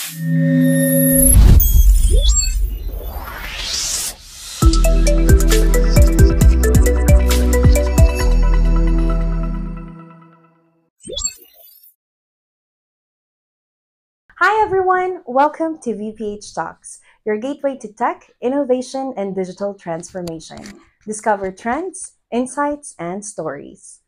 Hi everyone, welcome to VPH Talks, your gateway to tech, innovation, and digital transformation. Discover trends, insights, and stories.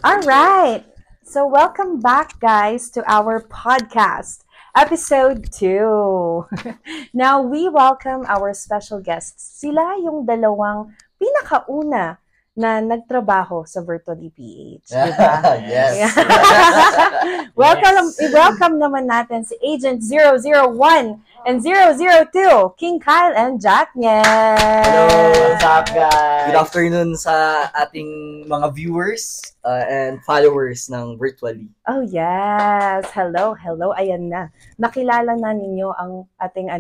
All right, so welcome back guys to our podcast. Episode 2. Now, we welcome our special guests. Sila yung dalawang pinakauna na nagtrabaho sa Virtual EPH. Diba? Yes. Welcome naman natin si Agent 001 and 002, King Kyle and Jack Niel. Hello, what's up guys? Good afternoon sa ating mga viewers and followers ng Virtually. Oh yes, hello. Ayan na. Nakilala na ninyo ang ating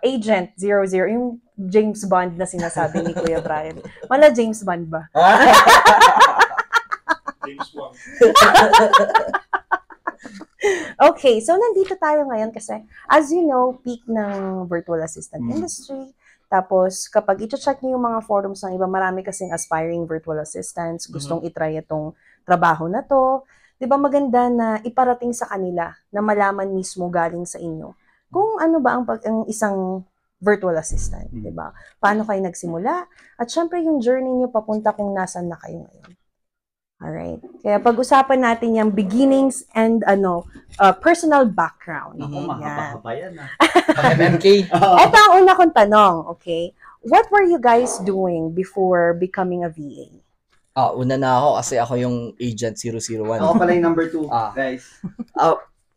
Agent 00, yung James Bond na sinasabi ni Kuya Brian. Wala James Bond ba? James Bond. Okay, so nandito tayo ngayon kasi as you know, peak ng virtual assistant industry. Tapos kapag i-check niyo yung mga forums ng iba, marami kasing aspiring virtual assistants, gustong itry itong trabaho na to. 'Di ba maganda na iparating sa kanila na malaman mismo galing sa inyo kung ano ba ang isang virtual assistant, 'di ba? Paano kayo nagsimula? At syempre yung journey niyo papunta kung nasan na kayo ngayon. Alright. Kaya pag-usapan natin yung beginnings and personal background. Ako, mahaba-haba yan MMK. Ito ang una kong tanong, okay? What were you guys doing before becoming a VA? Una na ako kasi ako yung Agent 001. Ako pala yung number 2, guys.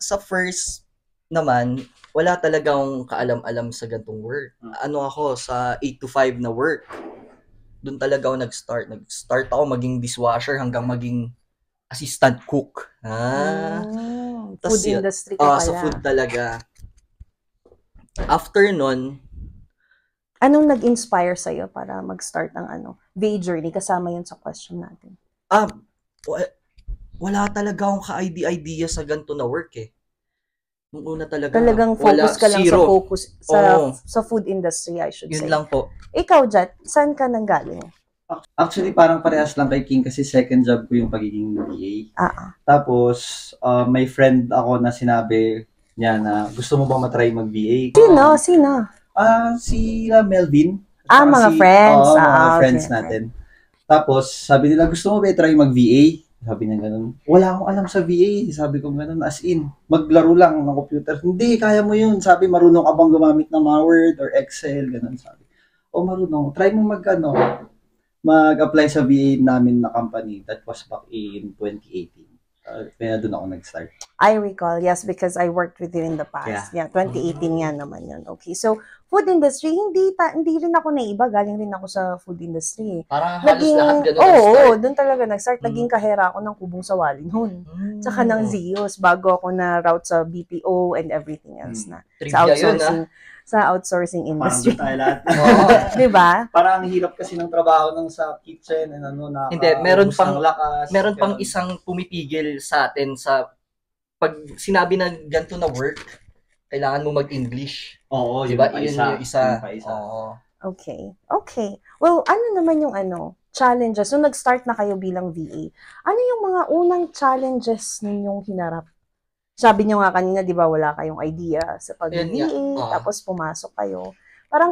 Sa first naman, wala talagang kaalam-alam sa gantong work. Ano ako, sa 8 to 5 na work. Doon talaga ako nag-start. Nag-start ako maging dishwasher hanggang maging assistant cook. Food industry ka pala. Sa food talaga. After nun, anong nag-inspire sa'yo para mag-start ng VA journey? Kasama yun sa question natin. wala talaga akong ka-idea sa ganito na work eh. Nung una talagang focus ka lang zero. sa food industry, I should say. Yun lang po. Ikaw, Jet, saan ka nanggaling? Actually, parang parehas lang kay King kasi second job ko yung pagiging VA. Tapos, may friend ako na sinabi niya na gusto mo bang matry mag-VA? Sino? Si Melvin. Mga friends. Mga friends okay. natin. Tapos, sabi nila, gusto mo ba try mag-VA? Sabi niya ganun. Wala akong alam sa VA. Sabi ko ganun, as in, maglaro lang ng computer. Hindi, kaya mo yun. Sabi, marunong ka bang gumamit ng mga Word or Excel? Ganun sabi. Marunong. Try mo mag-apply sa VA namin na company. That was back in 2018. Kaya doon ako nag-start. I recall, yes, because I worked with you in the past. Yeah, 2018 yan naman yun. Okay, so food industry, hindi rin ako naiba. Galing rin ako sa food industry. Parang halos lahat ganun nag-start. Doon talaga nag-start. Naging kahera ako ng kubong sawali noon. Tsaka ng Zios, bago ako na route sa BPO and everything else na. Sa outsourcing. Sa outsourcing industry. Parang tayo lahat. Diba? Parang ang hirap kasi ng trabaho ng sa kitchen and na hindi, meron lakas, pang isang pumipigil sa atin sa pag sinabi na ganito na work, kailangan mo mag-English. Oo, diba? Yun yung isa. Okay. Well, ano naman yung challenges? So, nag-start na kayo bilang VA. Ano yung mga unang challenges ninyong hinarap? Sabi niyo nga kanina, di ba, wala kayong idea sa pag-VA, tapos pumasok kayo. Parang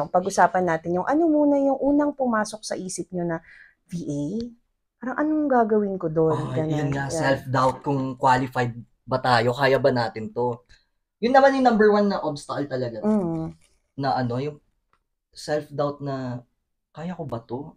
pag-usapan natin yung muna yung unang pumasok sa isip niyo na VA? Parang anong gagawin ko doon? Yun nga, self-doubt kung qualified ba tayo, kaya ba natin to. Yun naman yung number 1 na obstacle talaga. Na yung self-doubt na kaya ko ba to?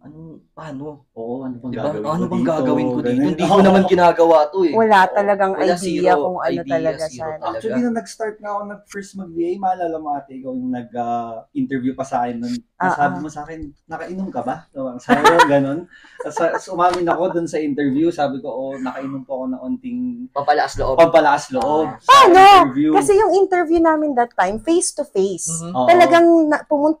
Paano? Oo, ano bang Diba? gagawin ko Ano bang dito? gagawin ko dito? Ganun. Hindi ko naman ginagawa to eh. Wala talagang Wala, idea zero kung ano idea, talaga zero siya. talaga. Actually, nung nag-start na ako nag-first mag-VA, maalala mo ate, ikaw yung nag-interview pa sa akin nun. Sabi mo sa akin, nakainom ka ba? Sabi mo, ganun. Tapos umamin ako dun sa interview, sabi ko, nakainom po ako ng onting Pampalakas loob. pampalakas loob sa Paano? interview. Kasi yung interview namin that time, face-to-face. Mhm. Oo. Talagang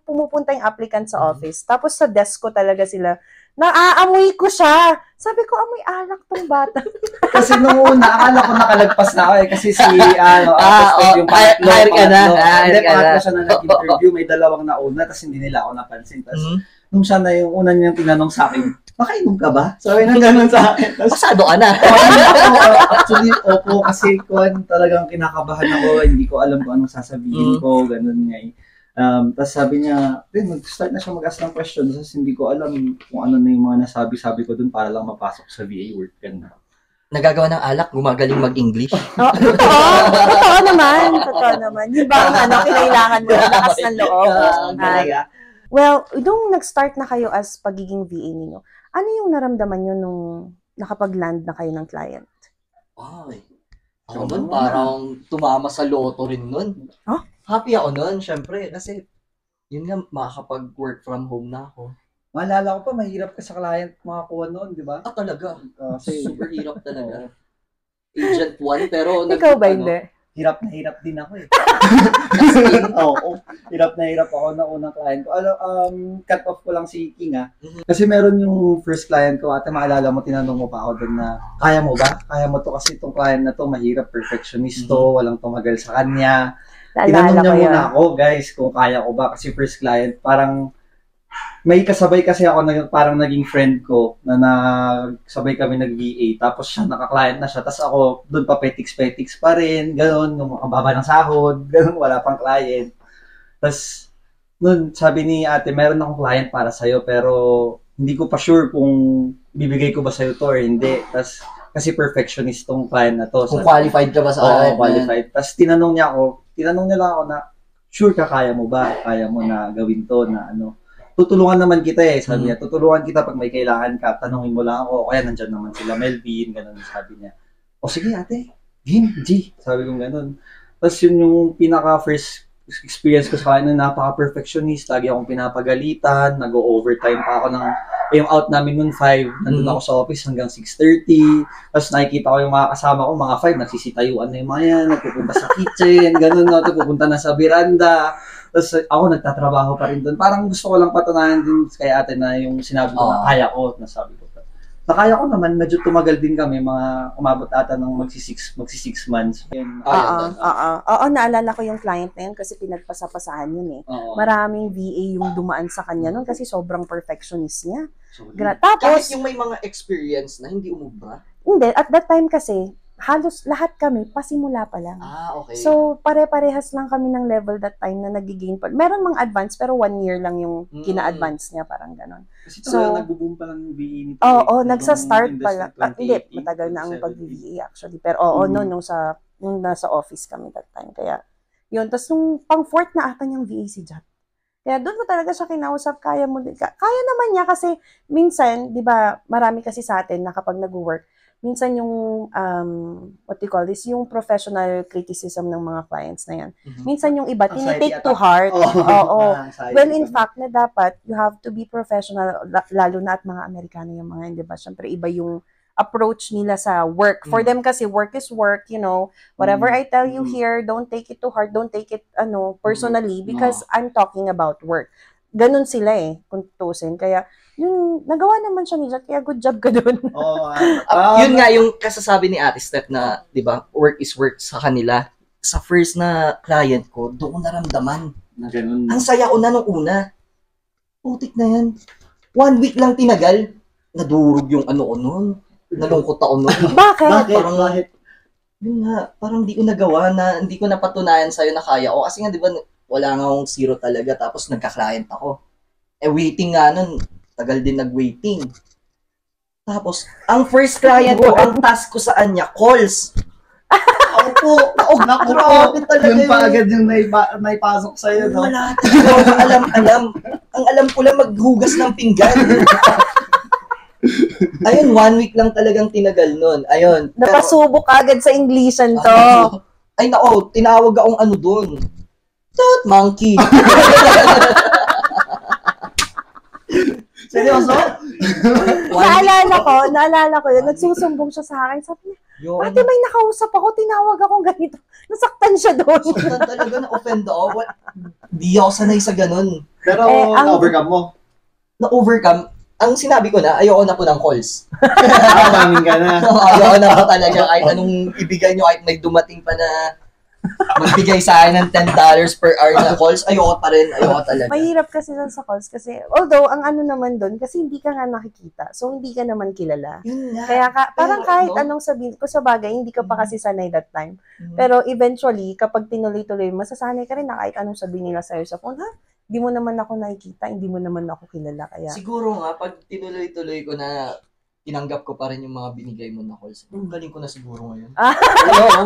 pumupunta yung applicant sa office. Tapos sa desk ko talaga sila, naaamoy ko siya. Sabi ko, amoy alak tong bata. Kasi nung una, akala ko nakalagpas na ako eh. Kasi si, yung pangatlo, hire ka na. Hindi, Hire ka pangatlo na. siya na nag-interview. May dalawang nauna, tapos hindi nila ako napansin. Tapos, Mhm. nung siya na yung una niyang tinanong sa akin, nakainom ka ba? Sabi nang ganun sa akin. Tapos, Pasado ka na. actually, opo, kasi talagang kinakabahan ako. Hindi ko alam kung anong sasabihin ko. Ganun nga eh. Tapos sabi niya, mag-start na siya mag-ask ng questions. Tapos hindi ko alam kung ano na yung mga nasabi-sabi ko dun para lang mapasok sa VA work. Ganun. Nagagawa ng alak, gumagaling mag-English. Oh, totoo naman. Totoo naman. Di ba ang kinailangan mo, lakas ng loob. Talaga. Well, nung nag-start na kayo as pagiging VA ninyo, ano yung naramdaman nyo nung nakapag-land na kayo ng client? Ay. Ako nun, parang tumama sa loto rin nun. Huh? Happy ako nun, syempre. Kasi, yun nga, makakapag-work from home na ako. Maalala ko pa, mahirap ka sa client makakuha noon, di ba? Talaga. Kasi Super hirap talaga. Agent 1, pero... Ikaw ba hindi? hirap na hirap din ako eh. Oo, hirap na hirap ako na unang client ko. Cut off ko lang si King Kasi meron yung first client ko, ate maalala mo, tinanong mo pa ako doon na, kaya mo ba? Kaya mo to kasi itong client na to, mahirap, perfectionisto, walang tumagal sa kanya. Tinanong niya muna ako, guys, kung kaya ko ba. Kasi first client, parang may kasabay kasi ako na parang naging friend ko na nagsabay kami nag-VA. Tapos siya, naka-client na siya. Tapos ako, doon pa petiks-petiks pa rin. Ganon, yung ang baba ng sahod. Ganon, wala pang client. Tapos, noon, sabi ni ate, meron akong client para sa'yo. Pero, hindi ko pa sure kung bibigay ko ba sa'yo to or hindi. Tapos, kasi perfectionist tong client na to. Kung qualified ka ba sa Oo, qualified. Tapos, tinanong niya lang ako na, sure ka, kaya mo ba? Kaya mo na gawin to na ano? Tutulungan naman kita eh, sabi niya. Tutulungan kita pag may kailangan ka. Tanungin mo lang ako. Kaya nandyan naman sila Melvin, ganun sabi niya. O sige ate, game, G. Sabi ko ganun. Tapos yun yung pinaka-first experience ko sa kanya, napaka-perfectionist. Lagi akong pinapagalitan. Nag-overtime pa ako ng... yung out namin noon 5, nandun ako sa office hanggang 6:30. Tapos nakikita ko yung mga kasama ko, mga 5, nagsisitayuan na yung mga yan, nagpupunta sa kitchen, ganun, nagpupunta na sa veranda. Tapos ako nagtatrabaho pa rin doon. Parang gusto ko lang patunayan din kay ate na yung sinabi ko na kaya ko, nasabi ko. Nakaya ko naman, medyo tumagal din kami, mga umabot ata ng magsi 6 months. Oo, naalala ko yung client na yun kasi pinagpasapasahan yun eh. Maraming VA yung dumaan sa kanya nun kasi sobrang perfectionist niya. Tapos, yung may mga experience na hindi umubra? Hindi, at that time kasi, halos lahat kami, pasimula pa lang. Okay. So, pare-parehas lang kami ng level that time na nag-gain pa. Meron mga advance, pero 1 year lang yung kina-advance niya, parang ganon. Kasi talaga nagbo-boom pa lang yung VA nito. Oo, nagsa-start pa lang. Hindi, matagal na ang pag-VA actually. Pero nung nasa office kami that time. Kaya, yun. Tapos nung pang-4th na ata niyang VA si Jat. Kaya doon ko talaga siya kinausap, kaya mo din. Kaya naman niya kasi minsan, di ba, marami kasi sa atin na kapag nag-work, minsan yung, what you call this, yung professional criticism ng mga clients na yan. Minsan yung iba, tinitake to heart. Oo. Well, in fact, na dapat, you have to be professional, lalo na at mga Amerikano yung mga, di ba? Siyempre, iba yung approach nila sa work. For them kasi, work is work, you know. Whatever I tell you here, don't take it to heart, don't take it, personally, because I'm talking about work. Ganun sila eh, kung tutusin. Kaya, yung nagawa naman siya ni Jack, kaya good job ka doon. Yun nga yung kasasabi ni Ate Steph na, di ba, work is work sa kanila. Sa first na client ko, doon ko naramdaman. Na ganun. Ang saya ko na nung una. Putik na yan. 1 week lang tinagal. Nadurog yung ano ko nun. Nalungkot ako nun. Bakit? Bakit? Yun nga, parang di ko nagawa na, hindi ko napatunayan sa'yo na kaya ko. Kasi nga, di ba, wala nga akong zero talaga. Tapos nagka-client ako. Waiting nga nun. Tagal din nag-waiting. Tapos, ang first client ko, ang task ko sa kanya, calls. Ako po, grabe talaga yun pa agad yung naipasok sa'yo, no? Wala talaga, alam. Ang alam ko lang maghugas ng pinggan. Ayun, 1 week lang talagang tinagal nun. Ayun. Napasubok agad sa Englishan to. Ay nako, tinawag akong ano doon. Toot monkey. Seryoso? Naalala ko yun. Nagsusumbong siya sa akin. Sabi niya, ate, may nakausap ako, tinawag akong ganito. Nasaktan siya doon. Nasaktan talaga, na-offend ako. Di ako sanay sa ganun. Pero na-overcome mo? Na-overcome? Ang sinabi ko na, ayoko na po ng calls. Mamin ka na. Ayoko na po talaga. Kahit anong ibigay nyo, kahit may dumating pa na magbigay sa akin ng $10 per hour na calls, ayoko pa rin. Ayoko talaga. Mahirap kasi doon sa calls kasi, although, ang ano naman doon, kasi hindi ka nga nakikita. So, hindi ka naman kilala. Kaya parang kahit anong sabihin ko sa bagay, hindi ka pa kasi sanay that time. Pero eventually, kapag tinuloy-tuloy, masasanay ka rin na kahit anong sabihin nila sa'yo sa phone, hindi mo naman ako nakikita, hindi mo naman ako kilala. Kaya siguro nga, pag tinuloy-tuloy ko na tinanggap ko pa rin yung mga binigay mo na calls. Galing ko na siguro ngayon. Hello.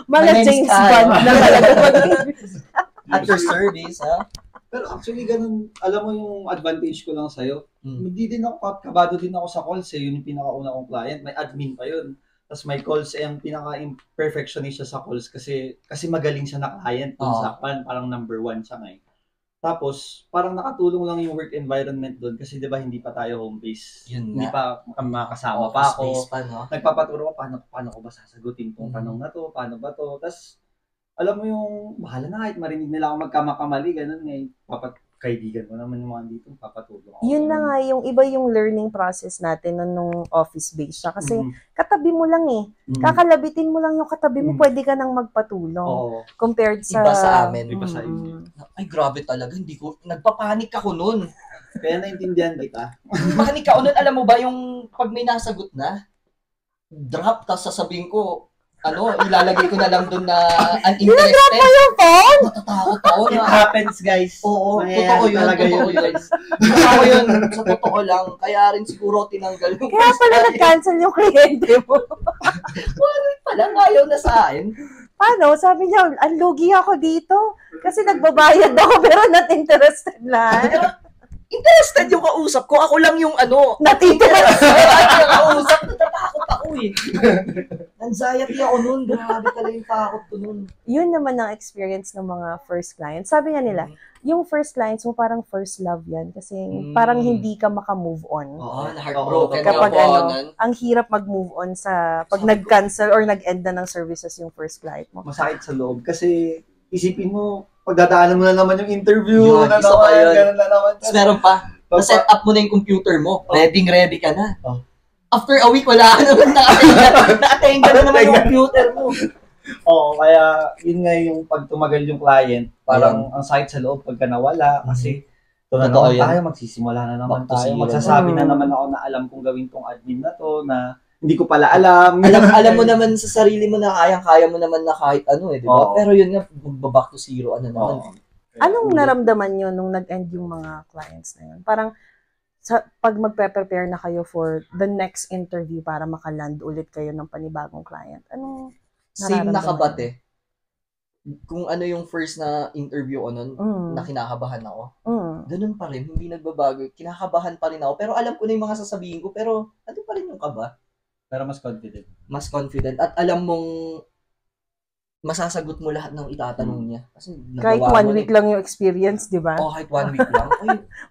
Mga James Bond na talaga. At your service, ha? Pero actually, ganun, alam mo yung advantage ko lang sa'yo. Hindi din ako, kabado din ako sa calls eh. Yun yung pinakauna kong client. May admin pa yun. Tapos may calls eh, ang pinaka-perfectionist siya sa calls kasi magaling siya na client dun sa parang number 1 siya ngayon. Tapos, parang nakatulong lang yung work environment doon kasi 'di ba hindi pa tayo home base. Hindi pa makasama pa ako. Nagpapaturo ko paano ko ba sasagutin tong tanong na to, paano ba to. Tapos alam mo yung bahala na kahit marinig nila ako magkamakamali, ganun eh. Kaibigan mo naman yung mga dito, papatulong ako. Yun na nga, yung iba yung learning process natin nung office base siya. Kasi katabi mo lang eh. Kakalabitin mo lang yung katabi mo, pwede ka nang magpatulong. Compared sa... Iba sa amin. Iba sa inyo. Ay, grabe talaga. Nagpapanik ako nun. Kaya naintindihan kita. Panik ako nun. Alam mo ba yung pag may nasagot na, drop, tapos sasabihin ko, ilalagay ko na lang doon na uninterested. Drop mo yung phone? Natatakot ako It na. happens, guys. Oo, totoo yun. Totoo yun. Sa totoo lang. Kaya rin siguro tinanggal yung Kaya pala nag-cancel yung kliyente mo. pala, ayaw na sa akin. Paano? Sabi niya, ang lugi ako dito. Kasi nagbabayad ako pero not interested lang. Interested yung kausap ko. Ako lang yung Not interested. Yung kausap, natatakot ako eh. Anxiety ako nun. Grabe talaga yung takot ko nun. Yun naman ang experience ng mga first clients. Sabi nga nila, yung first clients mo parang first love yan. Kasi parang hindi ka maka-move on. Oo, na-heartbroken. Kapag ang hirap mag-move on sa pag nag-cancel or nag-end na ng services yung first client mo. Masakit sa loob. Kasi isipin mo, pagdadaanan mo na naman yung interview, yun, na naman, gano'n na naman. Tapos meron pa, na-set up mo na yung computer mo. Ready ka na. After a week, wala ka naman na-attend na naman yung computer mo. Oo, kaya yun nga yung pag tumagal yung client, parang ang sakit sa loob pagka nawala kasi totoo tayo, magsisimula na naman tayo. Magsasabi na naman ako na alam kong gawin tong admin na to, na hindi ko pala alam. Alam mo naman sa sarili mo na kaya mo naman na kahit di ba? Pero yun nga, magbaback to zero, naman. Anong naramdaman nyo nung nag-end yung mga clients na yun? Parang, pag magpe-prepare na kayo for the next interview para makaland ulit kayo ng panibagong client, anong same na kabate. Kung ano yung first na interview ko nun, na kinakabahan ako, ganun pa rin, hindi nagbabago. Kinakabahan pa rin ako, pero alam ko na yung mga sasabihin ko, pero ano pa rin yung kaba? Pero mas confident. Mas confident. At alam mong masasagot mo lahat ng itatanong niya. Kasi kahit 1 week lang yung experience, di ba? Kahit 1 week lang.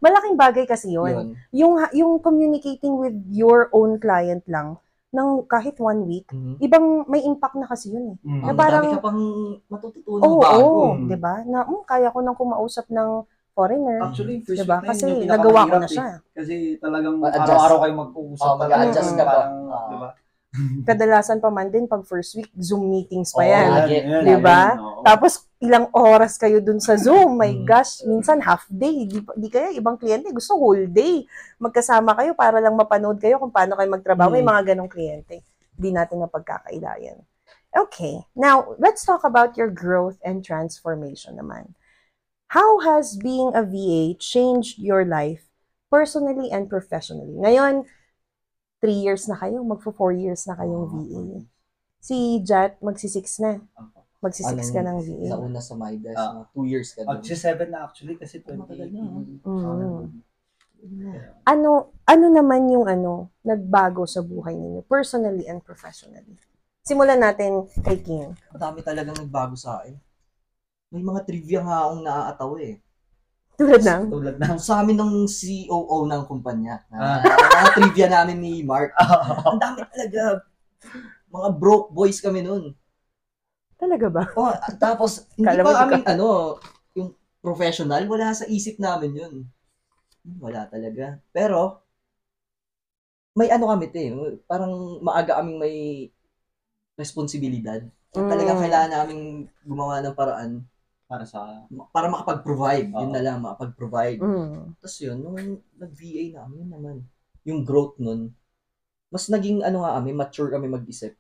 Malaking bagay kasi yun. Yung communicating with your own client lang, ng kahit 1 week, ibang may impact na kasi yun eh. Na parang, dami ka pang matututunan bago. Di ba? Na kaya ko nang kumausap ng foreigner. Actually, first diba? week Kasi nagawa ko na siya. Kasi talagang araw-araw kayo mag-uusap. Mag-adjust ka pa. Diba? Kadalasan pa man din pag first week, Zoom meetings pa yan. Diba? Tapos ilang oras kayo dun sa Zoom. My gosh, minsan half day. Di kaya ibang kliyente gusto whole day. Magkasama kayo para lang mapanood kayo kung paano kayo magtrabaho. May mga ganong kliyente. Di natin mapagkakailayan. Okay, now let's talk about your growth and transformation naman. How has being a VA changed your life personally and professionally? Ngayon, 3 years na kayo, magpo 4 years na kayong VA. Si Jat, magsi-6 na. Magsi-6 ka ng VA. Nauna sa Midas, 2 years ka doon. 7 na actually kasi Matagal 2018. na. Ano naman yung nagbago sa buhay ninyo, personally and professionally? Simulan natin kay King. Madami talagang nagbago sa akin. May mga trivia nga akong naaataw eh. Tulad ng? Sa amin ng COO ng kumpanya. Mga trivia namin ni Mark. Ang dami talaga. Mga broke boys kami nun. Talaga ba? Oh, tapos, hindi pa kami, yung professional, wala sa isip namin yun. Wala talaga. Pero, may kami parang maaga kaming may responsibilidad. Talagang kailangan naming gumawa ng paraan para makapag-provide. Yun na lang, makapag-provide. Tapos yun, nung nag-VA na kami, yun naman. Yung growth nun, mas naging kami, mature kami mag-isip.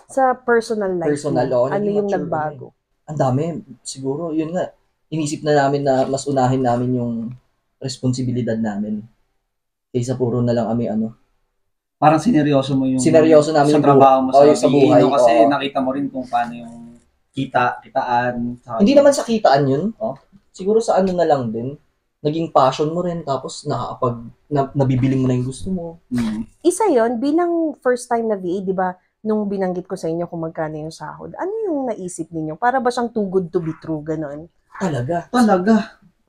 Sa personal life ano yung nagbago? Ang dami. Siguro, yun nga. Inisip na namin na mas unahin namin yung responsibilidad namin. Kaysa puro na lang kami Parang sineryoso mo yung namin sa trabaho mo sa buhay. Kasi nakita mo rin kung paano yung kitaan. Hindi naman sa kitaan yun. Siguro sa na lang din. Naging passion mo rin, tapos nabibiling mo na yung gusto mo. Isa yon bilang first time na VA, di ba, nung binanggit ko sa inyo kung magkano yung sahod, ano yung naisip ninyo? Para ba siyang too good to be true, ganon? Talaga.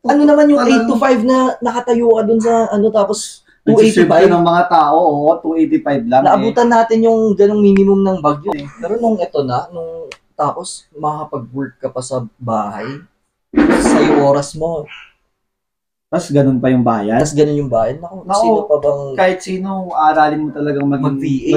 Ano naman yung 8 to 5 na nakatayo ka dun sa tapos 285 ng mga tao, 285 lang. Naabutan natin yung ganong minimum ng bagyo. Pero nung tapos makakapag-work ka pa sa bahay, sa oras mo. Tapos ganun pa yung bayad. Naku, sino pa bang... Kahit sino aralin mo talagang mag-VA.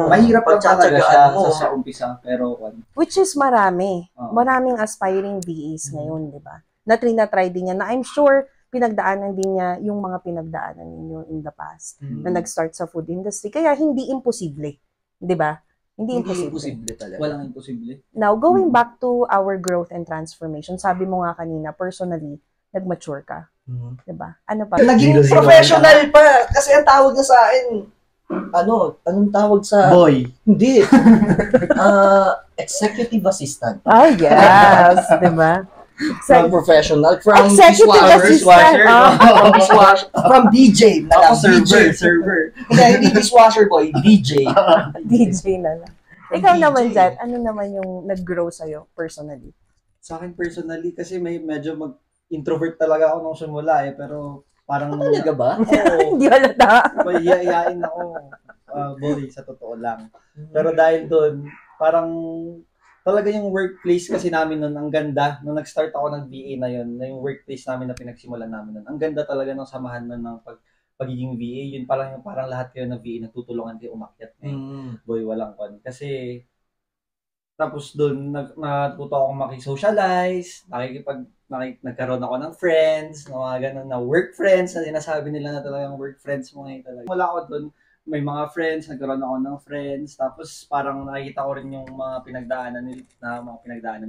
Mahirap lang talaga siya sa umpisa. Pero, which is marami. Maraming aspiring VAs ngayon, di ba? Na-try din niya. Na I'm sure, pinagdaanan din niya yung mga pinagdaanan ninyo in the past. Na nag-start sa food industry. Kaya hindi imposible. Di ba? Hindi imposible talaga. Walang imposible. Now, going back to our growth and transformation, sabi mo nga kanina, personally, nag-mature ka. Diba? Ano pa? Naging professional pa. Kasi ang tawag na sa akin, anong tawag sa... Boy. Hindi. Executive assistant. Oh, yes. Diba? From professional. From dishwasher. From dishwasher. From DJ. Server. Hindi dishwasher boy. DJ. DJ na lang. Ikaw naman, Jet, ano naman yung nag-grow sa'yo personally? Sa akin personally, kasi medyo introvert talaga ako nung simula pero parang... Talaga ba? Hindi halata. Mahihayain ako, boy, sa totoo lang. Pero dahil doon, parang talaga yung workplace kasi namin noon, ang ganda. Nung nag-start ako ng VA na yun, na yung workplace namin na pinagsimulan namin noon, ang ganda talaga ng samahan nun ng pagiging VA. Yun parang lahat kayo ng VA nagtutulungan kayo umakyat. Boy, walang kon. Kasi tapos doon natuto akong makisocialize, nagkaroon ako ng friends, mga ganun na work friends, na sinasabi nila na talagang work friends mo ngayon talaga. Wala ako doon, may mga friends, nagkaroon ako ng friends, tapos parang nakikita ko rin yung mga pinagdaanan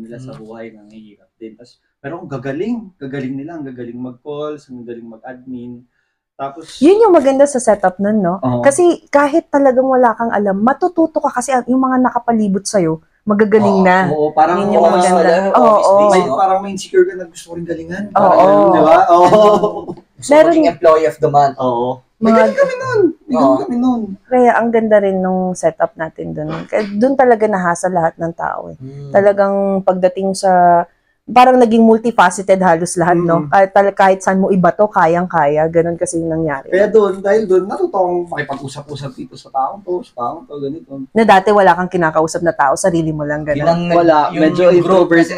nila sa buhay na hirap din. Tapos, pero ang gagaling nila, ang gagaling mag-calls, ang gagaling mag-admin. Tapos, yun yung maganda sa setup nun, no? Kasi kahit talagang wala kang alam, matututo ka kasi yung mga nakapalibot sa'yo, magagaling na. Oo, parang yun yung maganda. Parang may insecure ka na gusto ko rin galingan. Oo. Di ba? Maging employee of the month. Oo. May galing kami nun. Kaya ang ganda rin nung setup natin dun. Doon talaga nahasa lahat ng tao eh. Talagang pagdating sa parang naging multifaceted halos lahat, no? Kahit saan mo iba to, kayang-kaya. Ganon kasi yung nangyari. Kaya dahil doon, natuto akong makipag-usap-usap dito sa taong to, ganito. Na dati wala kang kinakausap na tao, sarili mo lang ganon. Wala, medyo introvert.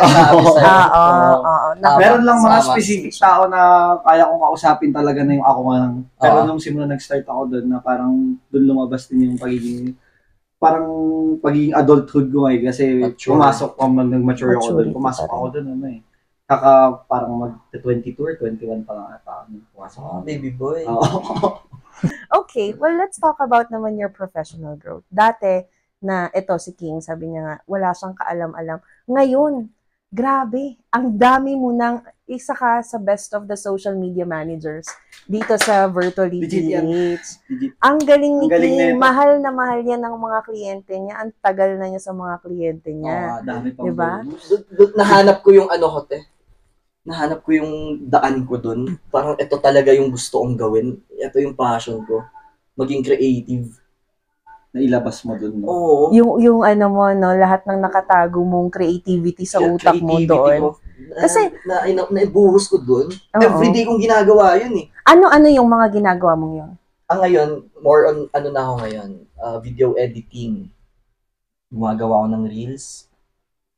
Meron lang mga specific tao na kaya kong kausapin talaga na yung ako nga lang. Pero nung simula nag-start ako doon, na parang doon lumabas din yung pagiging adulthood ko kasi pumasok ako, nag-mature ako doon. Pumasok ako doon, parang mag-22 or 21 pa lang ata. Pumasok ako. Baby boy. Okay, well, let's talk about naman your professional growth. Dati, na ito si King, sabi niya nga, wala siyang kaalam-alam. Ngayon, grabe, ang dami mo nang isa ka sa best of the social media managers dito sa Virtually Legit yan. GH. Legit. Ang galing ni Ang galing King, nito. mahal yan ng mga kliyente niya. Ang tagal na niya sa mga kliyente niya. Dami pang Diba? bonus. Nahanap ko yung ano ko, te. Nahanap ko yung daan ko dun. Parang ito talaga yung gusto kong gawin. Ito yung passion ko. Maging creative. Nailabas mo dun, no? Oo. Yung ano mo, no, lahat ng nakatago mong creativity sa utak mo Creativity doon. ko. Kasi- naibuhos ko dun. Oo. Everyday kong ginagawa yun eh. Ano yung mga ginagawa mong yun? Ngayon, more on ano na ako ngayon, video editing. Gumagawa ako ng reels,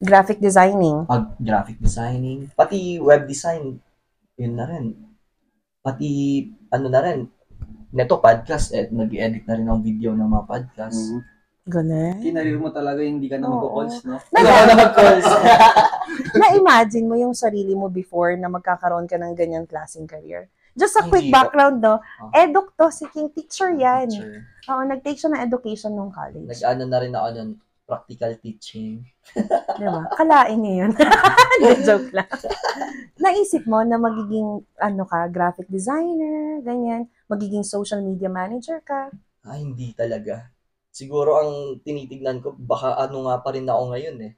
Graphic designing. graphic designing, pati web design. Yun na rin. Pati ano na rin, neto podcast, nag-edit na rin ang video ng mga podcast. Galing. Kinaril mo talaga yung hindi ka na Oo. mag-calls, no? Hindi ako na mag-calls. Na-imagine mo yung sarili mo before na magkakaroon ka ng ganyang klaseng career. Just a quick Hindi. background, no? Oh. Eduk to, si King teacher yan. Sure. Oo, nag-take siya ng education nung college. Nag-ano na rin ako nun, practical teaching. Diba? Kalain niya yun. Hindi, joke lang. Naisip mo na magiging, graphic designer, ganyan, magiging social media manager ka. Hindi talaga. Siguro ang tinitignan ko, baka ano nga pa rin ako ngayon eh.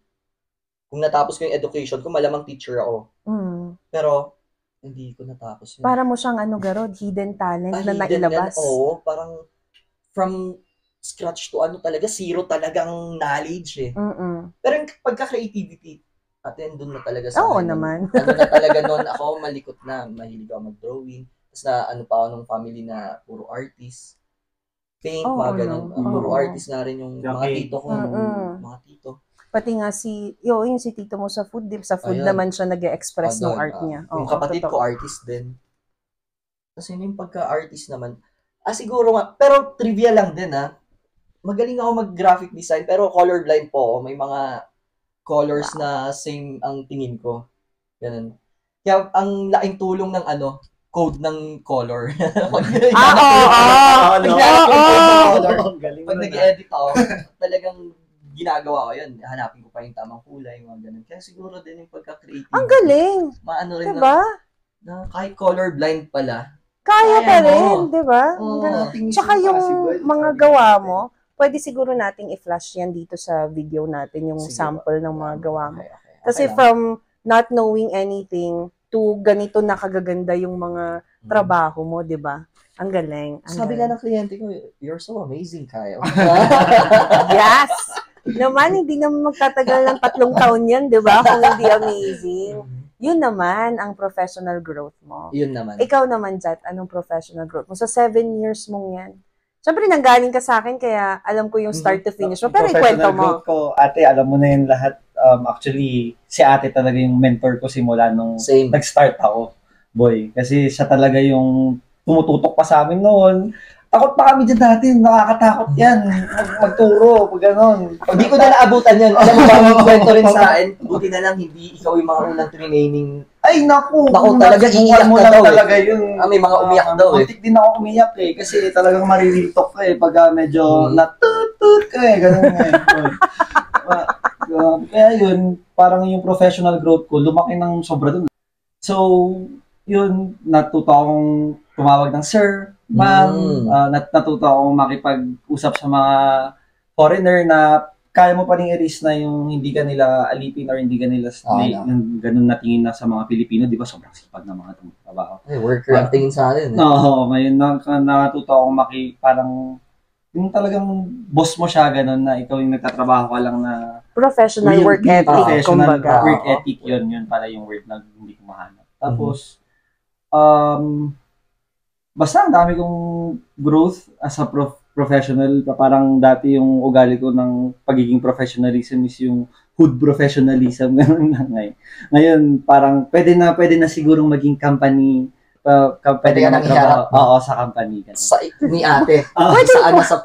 Kung natapos ko yung education ko, malamang teacher ako. Mm. Pero, hindi ko natapos yun. Para mo siyang Garod, hidden talent na hidden nailabas. yan, oo, parang from scratch to talaga, zero talagang knowledge eh. Mm-mm. Pero yung pagka-creativity, atin doon na talaga sa Oo akin. naman. Ano na talaga noon, ako malikot na, mahilig ako mag-drawing. Tapos na ano pa ako ng family na puro artist. Paint, Oo, mga ganun. no? Puro Oo. artist na rin yung mga Okay. tito ko. Mm-mm. Mga tito. Pati nga yung si tito mo sa food, sa food Ayun. naman siya nag-express ng Doon, art niya. Yung Oo, kapatid totoo. ko, artist din. Kasi yung pagka-artist naman, siguro nga, pero trivia lang din magaling ako mag-graphic design, pero colorblind po ako. May mga colors na same ang tingin ko. Ganun. Kaya ang laking tulong ng code ng color. Oo. Pag nag-edit ng color, Galing pag mo na. nag-edit ako, talagang ginagawa ko yun. Hanapin ko pa yung tamang kulay, mga ganun. Kaya siguro din yung pagka-creative. Ang galing. Maano rin Diba? na kahit colorblind pala, Kaya pa Kaya mo. rin, diba? Oo. Ang galing. Things Tsaka are yung possible. mga gawa mo, pwede siguro nating i-flash yan dito sa video natin, yung Sige sample ng mga gawa mo. Okay. Kasi lang. from not knowing anything to ganito na kagaganda yung mga trabaho mo, di ba? Ang galing. Ang Sabi galing. nga ng kliyente ko, you're so amazing, Kyle. Yes! Naman, hindi naman magtatagal ng 3 taon yan, di ba? Kung hindi amazing. Yun naman ang professional growth mo. Yun naman. Ikaw naman, Jat, anong professional growth mo? Sa 7 years mong yan. Siyempre, nanggaling ka sa akin, kaya alam ko yung start to finish mo. Pero ikwento Professional mo. growth ko, ate, alam mo na yun lahat. Actually, si ate talaga yung mentor ko simula nung Same. nag-start ako, boy. Kasi siya talaga yung tumututok pa sa amin noon. Takot pa kami dyan dati, nakakatakot yan. Magturo, pag gano'n. Hindi ko na naabutan yan. Alam mo ba, ang kwento rin sa akin, buti na lang hindi ikaw yung mga unang training. Ay, naku. Naku, talaga, nasubukan iiyak mo ka lang daw eh. talaga yun. May mga umiyak daw eh. Muntik din ako umiyak eh. Kasi talagang maririto ka eh. Pag medyo Hmm. natutut ka eh. Ganun nga eh. Kaya yun, parang yung professional growth ko, lumaki ng sobra dun. So, yun, natuto akong tumawag ng sir, ma'am, natuto akong makipag-usap sa mga foreigner na kaya mo pa rin i-risk na yung hindi ka nila alipin or hindi ka nila yung ganun na tingin na sa mga Pilipino, di ba? Sobrang sipag na mga trabaho. Worker ang tingin sa akin. Oo, ngayon natuto akong parang yung talagang boss mo siya ganun na ikaw yung nagtatrabaho ka lang na Professional real work ethic, professional kumbaga. work ethic yun pala yung word na hindi ko mahanap. Tapos basta ang dami kong growth as a professional. Parang dati yung ugali ko ng pagiging professionalism is yung hood professionalism. Ganun na ngayon. Ngayon, parang pwede na sigurong maging company. Pwede ka nang iharap. Oo, sa company. Ni ate. Saan na sa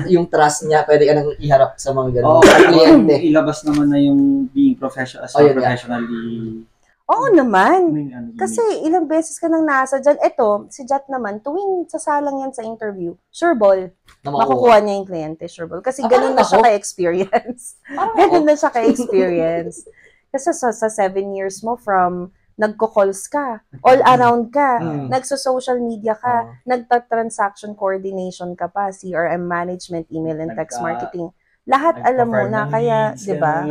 yung trust niya, pwede ka nang iharap sa mga ganun. Oo, Kliyente. ilabas naman na yung being professional as a professionally. Oo naman. Kasi Kasi ilang beses ka nang nasa dyan. Ito, si Jat naman, tuwing sasalang yan sa interview, sure ball, makukuha niya yung kliyente, sure ball. Kasi ganun na siya ka-experience. Ganun na siya ka-experience. Kasi sa 7 years mo, from nagko-calls ka, all around ka, Mm. nagso-social media ka, nagta-transaction coordination ka pa, CRM management, email and text marketing. Lahat alam mo na, kaya, di ba?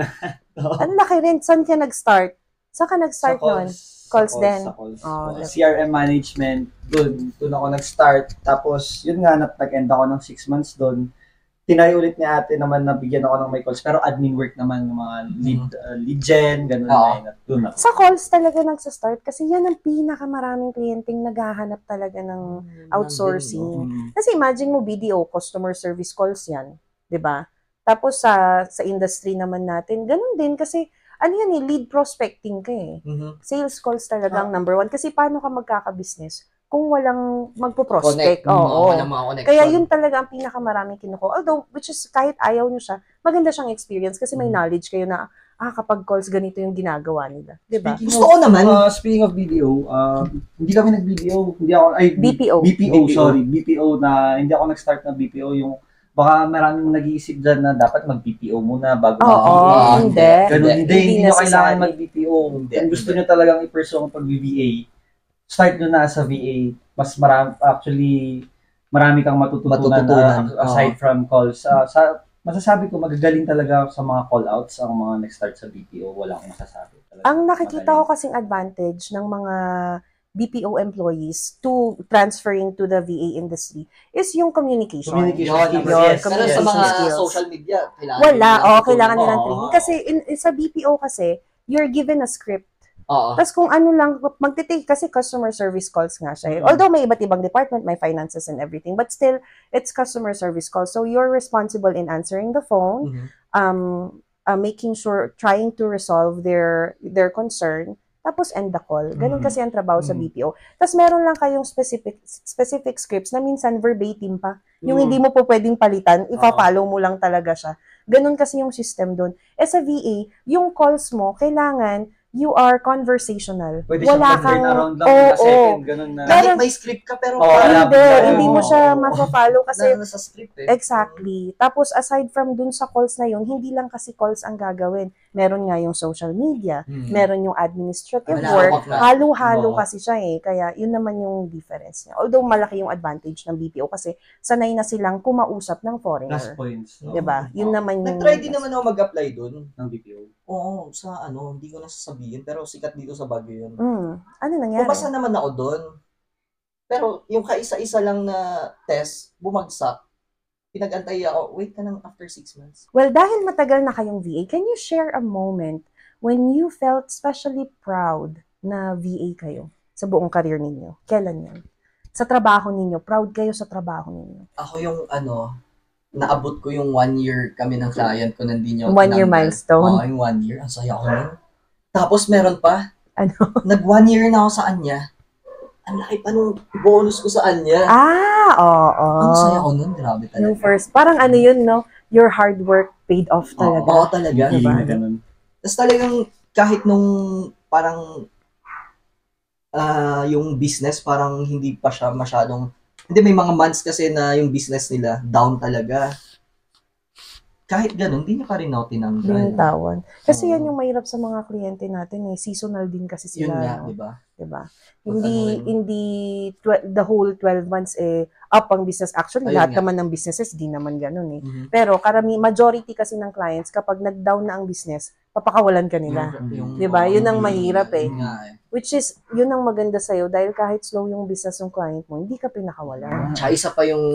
Ang laki rin. Saan ka nag-start? Saan ka nag-start nun? Calls din. Oh, CRM management, doon ako nag-start. Tapos, yun nga, nag-end ako ng 6 months doon. Tinay ulit ni ate naman na bigyan ako ng may calls. Pero admin work naman, yung mga lead gen, ganun na. Doon ako. Sa calls talaga nagsa-start kasi yan ang pinakamaraming kliyenteng naghahanap talaga ng outsourcing. Kasi imagine mo, BDO, customer service calls yan. 'Di ba? Tapos sa industry naman natin, ganun din kasi ano yan lead prospecting ka Sales calls talagang number 1. Kasi paano ka magkaka-business kung walang magpo-prospect? Kaya yun talaga ang pinakamaraming kinuko. Although, which is kahit ayaw nyo siya, maganda siyang experience kasi may knowledge kayo na, kapag calls ganito yung ginagawa nila. Diba? Gusto ko naman. Speaking of BPO, hindi kami nag-BPO. BPO. BPO na, hindi ako nag-start ng BPO. Yung, baka maraming nag-iisip dyan na dapat mag-BPO muna bago mag-BPO. Hindi. Ganun, hindi nyo kailangan mag-BPO. Kung gusto nyo talagang i-pursue ang pag-VA, start nyo na sa VA. Mas marami kang matututunan aside from calls. Masasabi ko, magagaling talaga sa mga call-outs ang mga nag-start sa BPO. Wala akong masasabi. Ang nakikita ko kasing advantage ng mga BPO employees to transferring to the VA industry is yung communication. Pero sa mga social media, kailangan nilang training. Kasi sa BPO kasi, you're given a script. Tapos kung ano lang, magtitake kasi customer service calls nga siya. Although may iba't ibang department, may finances and everything, but still, it's customer service calls. So you're responsible in answering the phone, making sure, trying to resolve their concern, tapos end the call. Ganun kasi ang trabaho sa BPO. Tapos meron lang kayong specific scripts na minsan verbatim pa. Yung hindi mo po pwedeng palitan, ipa-follow mo lang talaga siya. Ganun kasi yung system doon. Sa VA, yung calls mo, kailangan you are conversational. Pwede wala kang around lang second, ganun na. Kahit may script ka, pero hindi mo siya ma-follow kasi nasa script Exactly. Tapos aside from dun sa calls na yun, hindi lang kasi calls ang gagawin. Meron nga yung social media, meron yung administrative work, halo-halo kasi siya Kaya yun naman yung difference niya. Although malaki yung advantage ng BPO kasi sanay na silang kumausap ng foreigner. Plus points. Diba? Yun naman yung... Nag-try din naman ako mag-apply dun. Ng BPO. Oo, sa hindi ko nasasabihin, pero sikat dito sa Baguio yun. Ano nangyari? Pumasa naman ako doon. Pero yung kaisa-isa lang na test, bumagsak. Pinag-antay ako, wait ka nang after 6 months. Well, dahil matagal na kayong VA, can you share a moment when you felt especially proud na VA kayo sa buong career ninyo? Kailan yun? Sa trabaho ninyo, proud kayo sa trabaho ninyo? Ako yung naabot ko yung 1 year kami ng client ko, nandun 1 year milestone? Yung 1 year. Ang saya ko nun. Tapos meron pa. Ano? Nag 1 year na ako sa Anya. Ang laki pa nung bonus ko sa Anya. Oo. Ang saya ko nun. Grabe talaga. Yung first, parang yun, no? Your hard work paid off talaga. Oo, talaga. Diba? Tapos talagang kahit nung parang yung business, parang hindi pa siya masyadong. Hindi, may mga months kasi na yung business nila down talaga. Kahit ganun, hindi niya pa rin ako tinanggal. Binitawan. Kasi yan yung mahirap sa mga kliyente natin seasonal din kasi sila. Yun nga, diba? Hindi the whole 12 months up ang business. Actually, lahat naman ng businesses, di naman ganun Pero majority kasi ng clients, kapag nag-down na ang business, papakawalan ka nila. Diba? Yun ang mahirap Which is, yun ang maganda sa'yo dahil kahit slow yung business ng client mo, hindi ka pinakawalan. Tsaka isa pa yung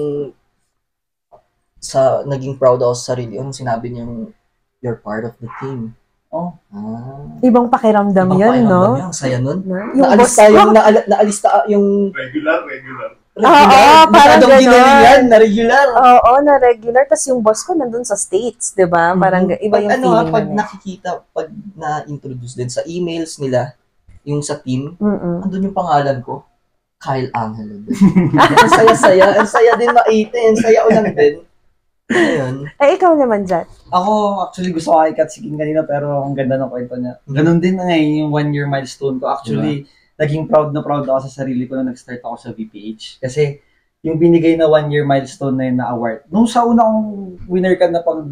sa naging proud ako sa sarili, yung sinabi niyang you're part of the team. Ibang pakiramdam yun, no? Ang saya nun. Naalis yung regular. Parang gano'n. Na regular. Oo, na regular. Tapos yung boss ko nandun sa States, di ba? Parang iba yung feeling. Pag nakikita, pag na-introduce din sa emails nila, yung sa team, andun yung pangalan ko, Kyle Angelo. Ang saya-saya. Ang saya din makita. Ang saya ulang din. Ayun. Ikaw naman, Jat. Ako, actually, gusto ko kay Kat Siging kanina, pero ang ganda ng kwento niya. Ganun din na yung 1 year milestone ko. Actually, naging proud ako sa sarili ko na nag-start ako sa VPH. Kasi, yung binigay na 1 year milestone na yun na award. Nung sa una kong winner ka na pag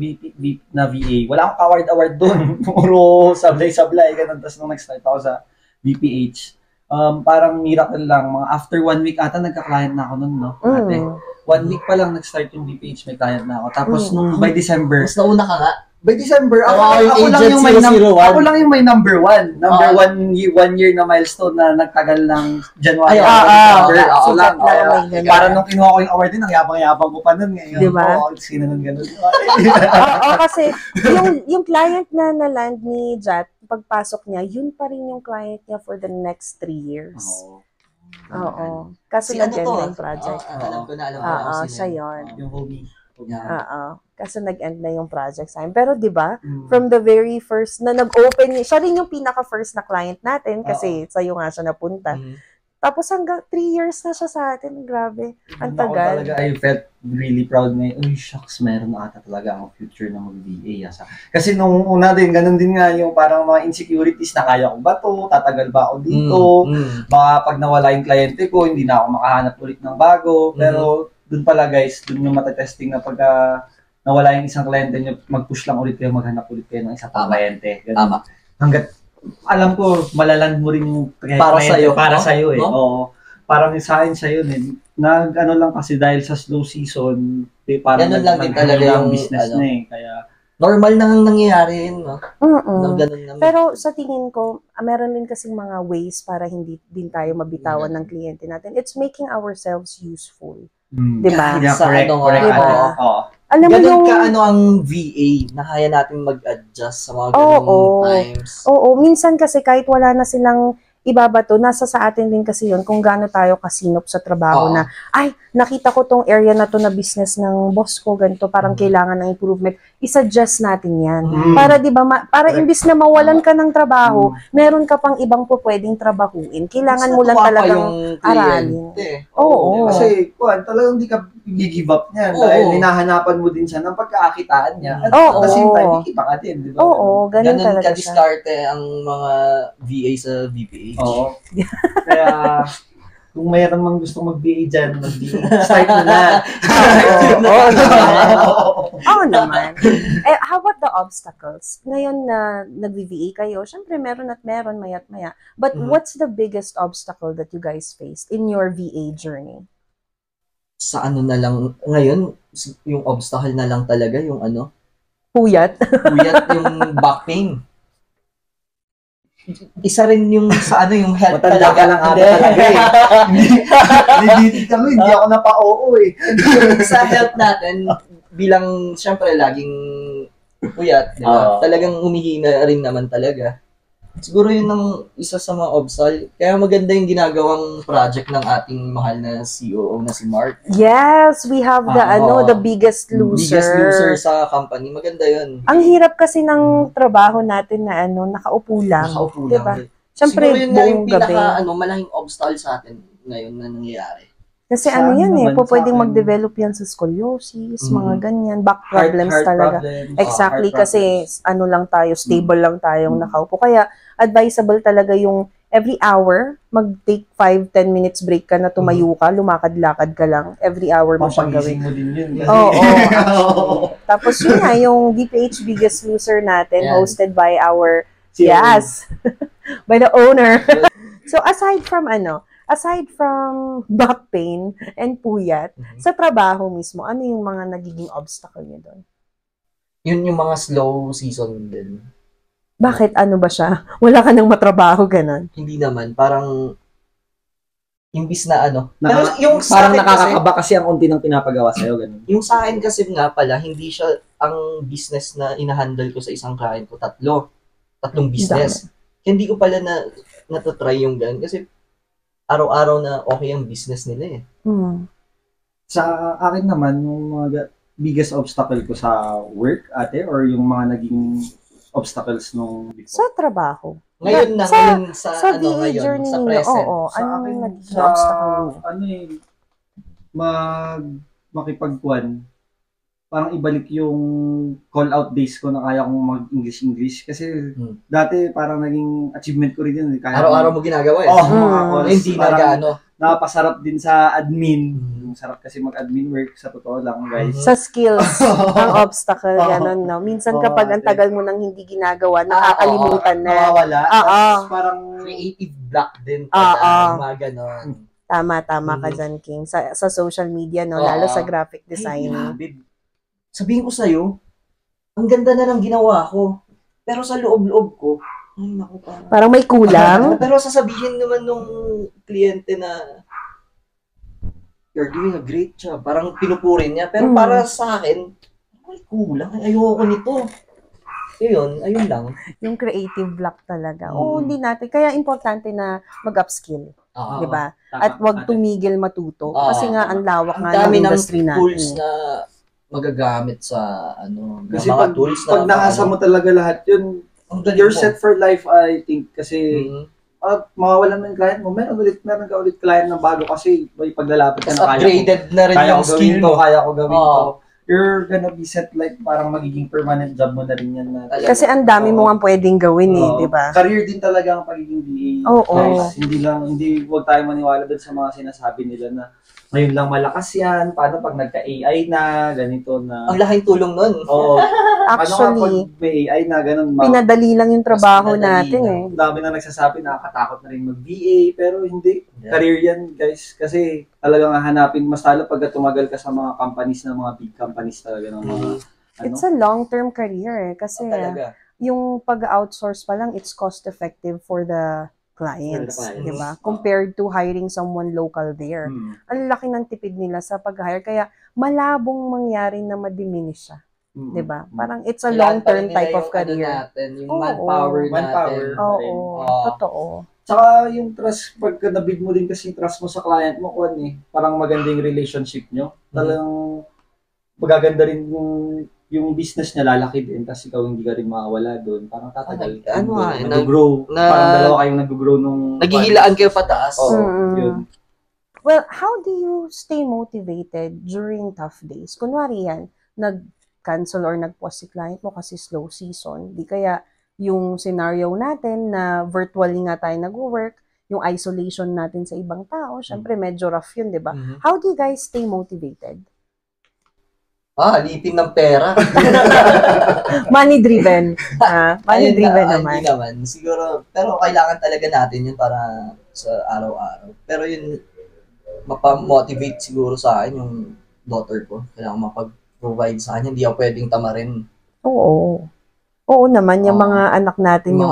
na VA, wala akong award doon. Puro sablay-sablay. Ganun. Tapos nung nag-start ako sa BPH. Parang miracle lang. Mga after 1 week ata, nagka-client na ako nun, no? Ate. 1 week pa lang nag-start yung BPH, may client na ako. Tapos nung by December, Mas nauna ka nga. by December, yung ako lang agent yung may 001. ako lang yung may number 1. Number 1 year na milestone na nagtagal ng January. December. Ako lang. Para nung kinuha ko yung award din, ang yabang-yabang ko pa nun. Ngayon, diba? Sino nun ganun. Oo, kasi yung client na na-land ni Jat, pagpasok niya, yun pa rin yung client niya for the next 3 years. Oo. Kaso nag-end na yung project. Alam ko na, Oo, siya yun. Yung homie. Oo. Kaso nag-end na yung project sa amin. Pero 'di ba, from the very first na nag-open, siya rin yung pinaka-first na client natin kasi sa'yo nga siya napunta. Tapos hanggang 3 years na siya sa atin. Grabe. Ang tagal. Talaga, I felt really proud ngayon. Uy, shucks, meron ata talaga ang future na mag-VA. Kasi nung una din, ganun din nga yung parang mga insecurities na kaya ko ba to? Tatagal ba ako dito? Baka pag nawala yung kliyente ko, hindi na ako makahanap ulit ng bago. Pero dun pala guys, dun yung matatesting na pagka nawala yung isang kliyente nyo, mag-push lang ulit kayo, maghanap ulit kayo ng isang kliyente. Tama. Hanggat, alam ko, malaland mo rin yung para sa'yo. Para sa'yo eh. No? Oo. Parang sa akin sa'yo eh. Nag-ano lang kasi dahil sa slow season, parang ganun lang din talaga yung business na eh. Kaya, normal nang nangyayari yun, no? Ganun naman. Pero sa tingin ko, meron din kasing mga ways para hindi din tayo mabitawan ng kliyente natin. It's making ourselves useful. Diba? Yeah, Sa correct. Diba? Alam mo ganun yung... ka ang VA na kaya natin mag-adjust sa mga ganung times. Oo, minsan kasi kahit wala na silang ibabato, nasa sa atin din kasi yun kung gaano tayo kasinop sa trabaho na, ay, nakita ko tong area na to na business ng boss ko, ganito, parang kailangan ng improvement, i-suggest natin yan. Para, di ba, para imbis na mawalan ka ng trabaho, meron ka pang ibang po pwedeng trabahuin. Kailangan mo lang talagang aralin. Oo. Kasi, talagang hindi ka i-give up niyan dahil hinahanapan mo din siya ng pagkakakitaan niya. At Oo. the same time, ikita ka din, di ba? Oo, ganun talaga siya. ka-diskarte ang mga VA sa VPH. Oo. Kaya, kung mayroon mang gusto mag-VA dyan, start mo na. Oo naman. How about the obstacles? Ngayon na nag-VA kayo, syempre meron at meron, maya't maya. But what's the biggest obstacle that you guys faced in your VA journey? Sa ano na lang, ngayon, yung obstacle na lang talaga, yung ano? Puyat? Puyat, yung back pain. Isa rin yung sa ano, yung health Matanda talaga. ka lang ata talaga eh. Hindi ka hindi ako napa-oo eh. Sa health natin, bilang, syempre, laging puyat, diba? Talagang umihina rin naman talaga. Siguro yun ang isa sa mga obstacle. Kaya maganda yung ginagawang project ng ating mahal na COO na si Mark. Yes, we have the the biggest loser. Biggest loser sa company. Maganda yun. Ang hirap kasi ng trabaho natin na nakaupo lang. Nakaupo diba? lang. Siyempre, siguro yun nga yung buong gabi. malaking obstacle sa atin ngayon na nangyayari. Kasi pwedeng mag-develop yan sa scoliosis, mga ganyan, back problems Heart talaga. problems. Exactly, kasi lang tayo, stable lang tayong nakaupo. Kaya, advisable talaga yung every hour, mag-take 5-10 minutes break ka na tumayo ka, lumakad-lakad ka lang. Every hour mo siyang gawin. Mapagising mo din yun. Oo. Tapos yun nga, yung BPH Biggest Loser natin, hosted by our, by the owner. So, aside from back pain and puyat, sa trabaho mismo, ano yung mga nagiging obstacle niyo doon? Yun yung mga slow season din. Bakit? Ano ba siya? Wala ka nang matrabaho, ganun? Hindi naman. Parang, imbis na yung parang nakakakaba kasi ang unti ng pinapagawa sa'yo, ganun. Yung sa akin kasi nga pala, hindi siya ang business na inahandle ko sa isang client ko. Tatlong business. Hindi ko pala natatry yung ganun. Kasi, araw-araw na okay ang business nila eh. Sa akin naman, yung mga biggest obstacle ko sa work, ate, or yung mga naging obstacles nung before? Sa trabaho. Ngayon na, sa VA journey sa ninyo, present. ano yung naging obstacle niyo? Makipagkuhan. Parang ibalik yung call-out days ko na kaya kong mag-English. Kasi dati parang naging achievement ko rin yun. Araw-araw mo ginagawa eh. Mga calls. Hindi na gaano. Napasarap din sa admin. Ang sarap kasi mag-admin work, sa totoo lang, guys. Sa skills, ang obstacle, gano'n, no? Minsan kapag ang tagal mo nang hindi ginagawa, nakakalimutan na. Nawawala. Tapos parang creative block din. Mga ganon. Tama ka dyan, King. Sa social media, no? Lalo sa graphic design. Sabihin ko sa'yo, ang ganda na ng ginawa ko. Pero sa loob-loob ko, ay, naku, parang may kulang. Pero sasabihin naman nung kliyente na you're doing a great job. Parang pinupurin niya. Pero para sa akin, may kulang. Ayoko nito. Ayun lang. Yung creative block talaga. Oo, hindi natin. Kaya importante na mag-upskill. Di ba? At wag tumigil matuto. Kasi nga, ang lawak nga ng industry natin. Tools na magagamit sa kasi mga tools na pag nakasa mo talaga lahat yun, you're set for life, I think. Kasi mawawalan mo yung client mo. Meron ka ulit client na bago kasi may paglalapit ka na kaya upgraded na rin yung skill mo. Kaya ko gawin to. You're gonna be set like parang magiging permanent job mo na rin yan. Kasi ang dami mo nga pwedeng gawin di ba? Career din talaga ang pagiging VA. Guys, huwag tayo maniwala doon sa mga sinasabi nila na ngayon lang malakas yan, paano pag nagka-AI na, ganito na. Ang laking tulong nun. Oo. Actually, paano pag may AI na, ganun. Pinadali lang yung trabaho natin Ang dami na nagsasabi, nakakatakot na rin mag-VA, pero hindi. Career yan, guys. Kasi talagang hanapin, mas talo pag tumagal ka sa mga companies na mga big companies talaga ng mga, It's a long-term career kasi yung pag-outsource pa lang, it's cost-effective for the clients, di ba? Compared to hiring someone local there. Ang laki ng tipid nila sa pag-hire, kaya malabong mangyari na ma-diminish siya. Di ba? Parang it's a long-term type of career. Yung manpower natin. Oo, totoo. Tsaka yung trust, pag nabid mo din kasi trust mo sa client mo, parang maganda yung relationship nyo. Talagang magaganda rin yung business niya, lalaki din kasi ikaw hindi ka rin makawala doon. Parang tatagal. Nag-grow. Parang dalawa kayong nag-grow nung... Naghihilaan kayo pataas. Yun. Well, how do you stay motivated during tough days? Kunwari yan, nag-cancel or nag-pause si client mo kasi slow season. Di kaya yung scenario natin na virtually nga tayo nag-work, yung isolation natin sa ibang tao, syempre medyo rough yun, di ba? How do you guys stay motivated? Alipin ng pera. Money-driven. Money-driven naman. Hindi naman. Siguro, pero kailangan talaga natin yun para sa araw-araw. Pero yun, mapamotivate siguro sa akin yung daughter ko. Kailangan mapag-provide sa kanya. Hindi ako pwedeng tamarin. Oo. Oo naman, yung mga anak natin yung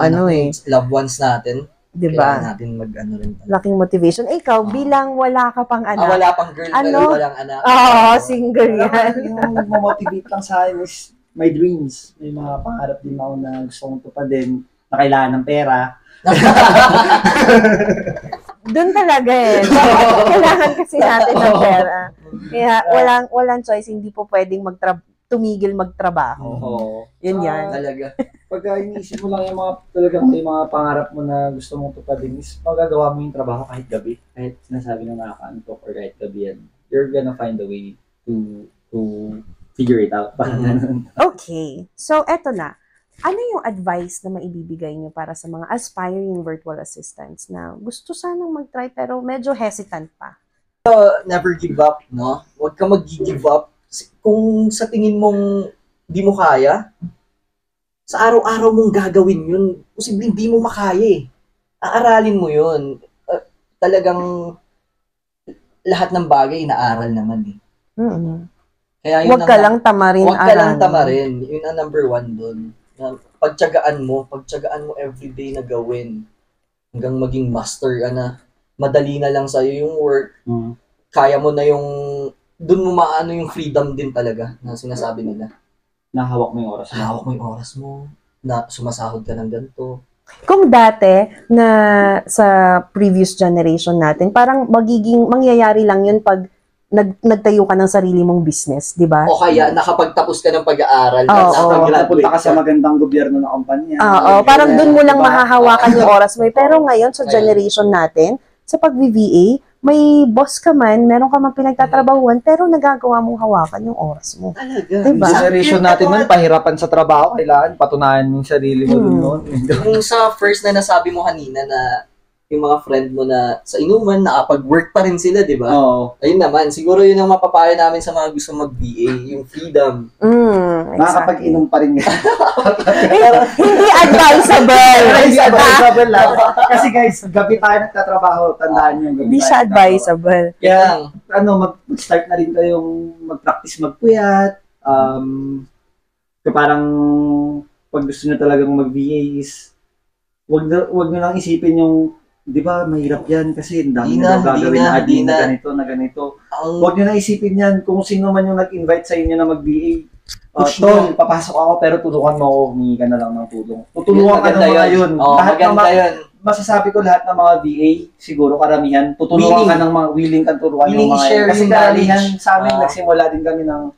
loved ones natin. Diba? Kailangan natin mag-ano rin. Laking motivation. Ikaw, bilang wala ka pang anak. Wala pang girl, pero walang anak. Single yan. Yung motivate lang sa akin is my dreams. May mga pangarap din ako na gusto kong tupadin na kailangan ng pera. Doon talaga kailangan kasi natin ng pera. Kaya walang choice, hindi po pwedeng tumigil magtrabaho. Yun yan. Talaga. Pagka iniisip mo lang yung mga talagang may mga pangarap mo na gusto mong tupadin is magagawa mo yung trabaho kahit gabi. Kahit sinasabi na nakakaantok or kahit gabi yan. You're gonna find a way to figure it out. Okay. So, eto na. Ano yung advice na maibibigay nyo para sa mga aspiring virtual assistants na gusto sanang mag-try pero medyo hesitant pa? Never give up, no? Huwag ka mag-give up. Kung sa tingin mong di mo kaya, sa araw-araw mong gagawin yun, posibleng di mo makaya Aaralin mo yun. Talagang lahat ng bagay inaaral naman Kaya huwag ka lang tamarin. Huwag ka lang tamarin. Yun ang number 1 doon. Pagtyagaan mo everyday na gawin. Hanggang maging master ka na. Madali na lang sa'yo yung work. Kaya mo na yung doon mo maano yung freedom din talaga na sinasabi nila. Nahawak mo yung oras mo. Nahawak mo yung oras mo. Na sumasahod ka ng ganito. Kung dati na sa previous generation natin, parang mangyayari lang yun pag nagtayo ka ng sarili mong business, di ba? O kaya nakapagtapos ka ng pag-aaral. Napunta ka sa magandang gobyerno na kumpanya. Parang doon mo lang mahahawakan yung oras mo. Pero ngayon, sa generation natin, sa pag-VA, may boss ka man, meron ka man pinagtatrabahuan, pero nagagawa mong hawakan yung oras mo. Talaga. Diba? Yung generation natin nun, pahirapan sa trabaho, kailangan patunayan mo yung sarili mo doon. Yung sa first na nasabi mo kanina na yung mga friend mo na sa inuman, nakapag-work pa rin sila, di ba? Oo. Ayun naman, siguro yun ang mapapayo namin sa mga gusto mag-VA, yung freedom. Exactly. Nakakapag-inom pa rin. Hindi advisable. Hindi advisable lang. Kasi guys, gabi tayo nagtatrabaho. Tandaan nyo, gabi Hindi tayo siya nagtatrabaho. advisable. Kaya, mag-start na rin kayong mag-practice magpuyat. Parang, pag gusto nyo talagang mag-VA is, wag nyo lang isipin yung, di ba, mahirap yan kasi ang dami na gagawin na admin na ganito. Huwag nyo na isipin yan kung sino man yung nag-invite sa inyo na mag-VA. Tol, papasok ako pero tulungan mo ako, humingi ka na lang ng tulong. Tutulungan ka ng mga yun. Masasabi ko lahat ng mga VA, siguro karamihan, tutulungan ka ng mga willing kang turuan ng mga yun. Kasi karamihan sa amin, nagsimula din kami ng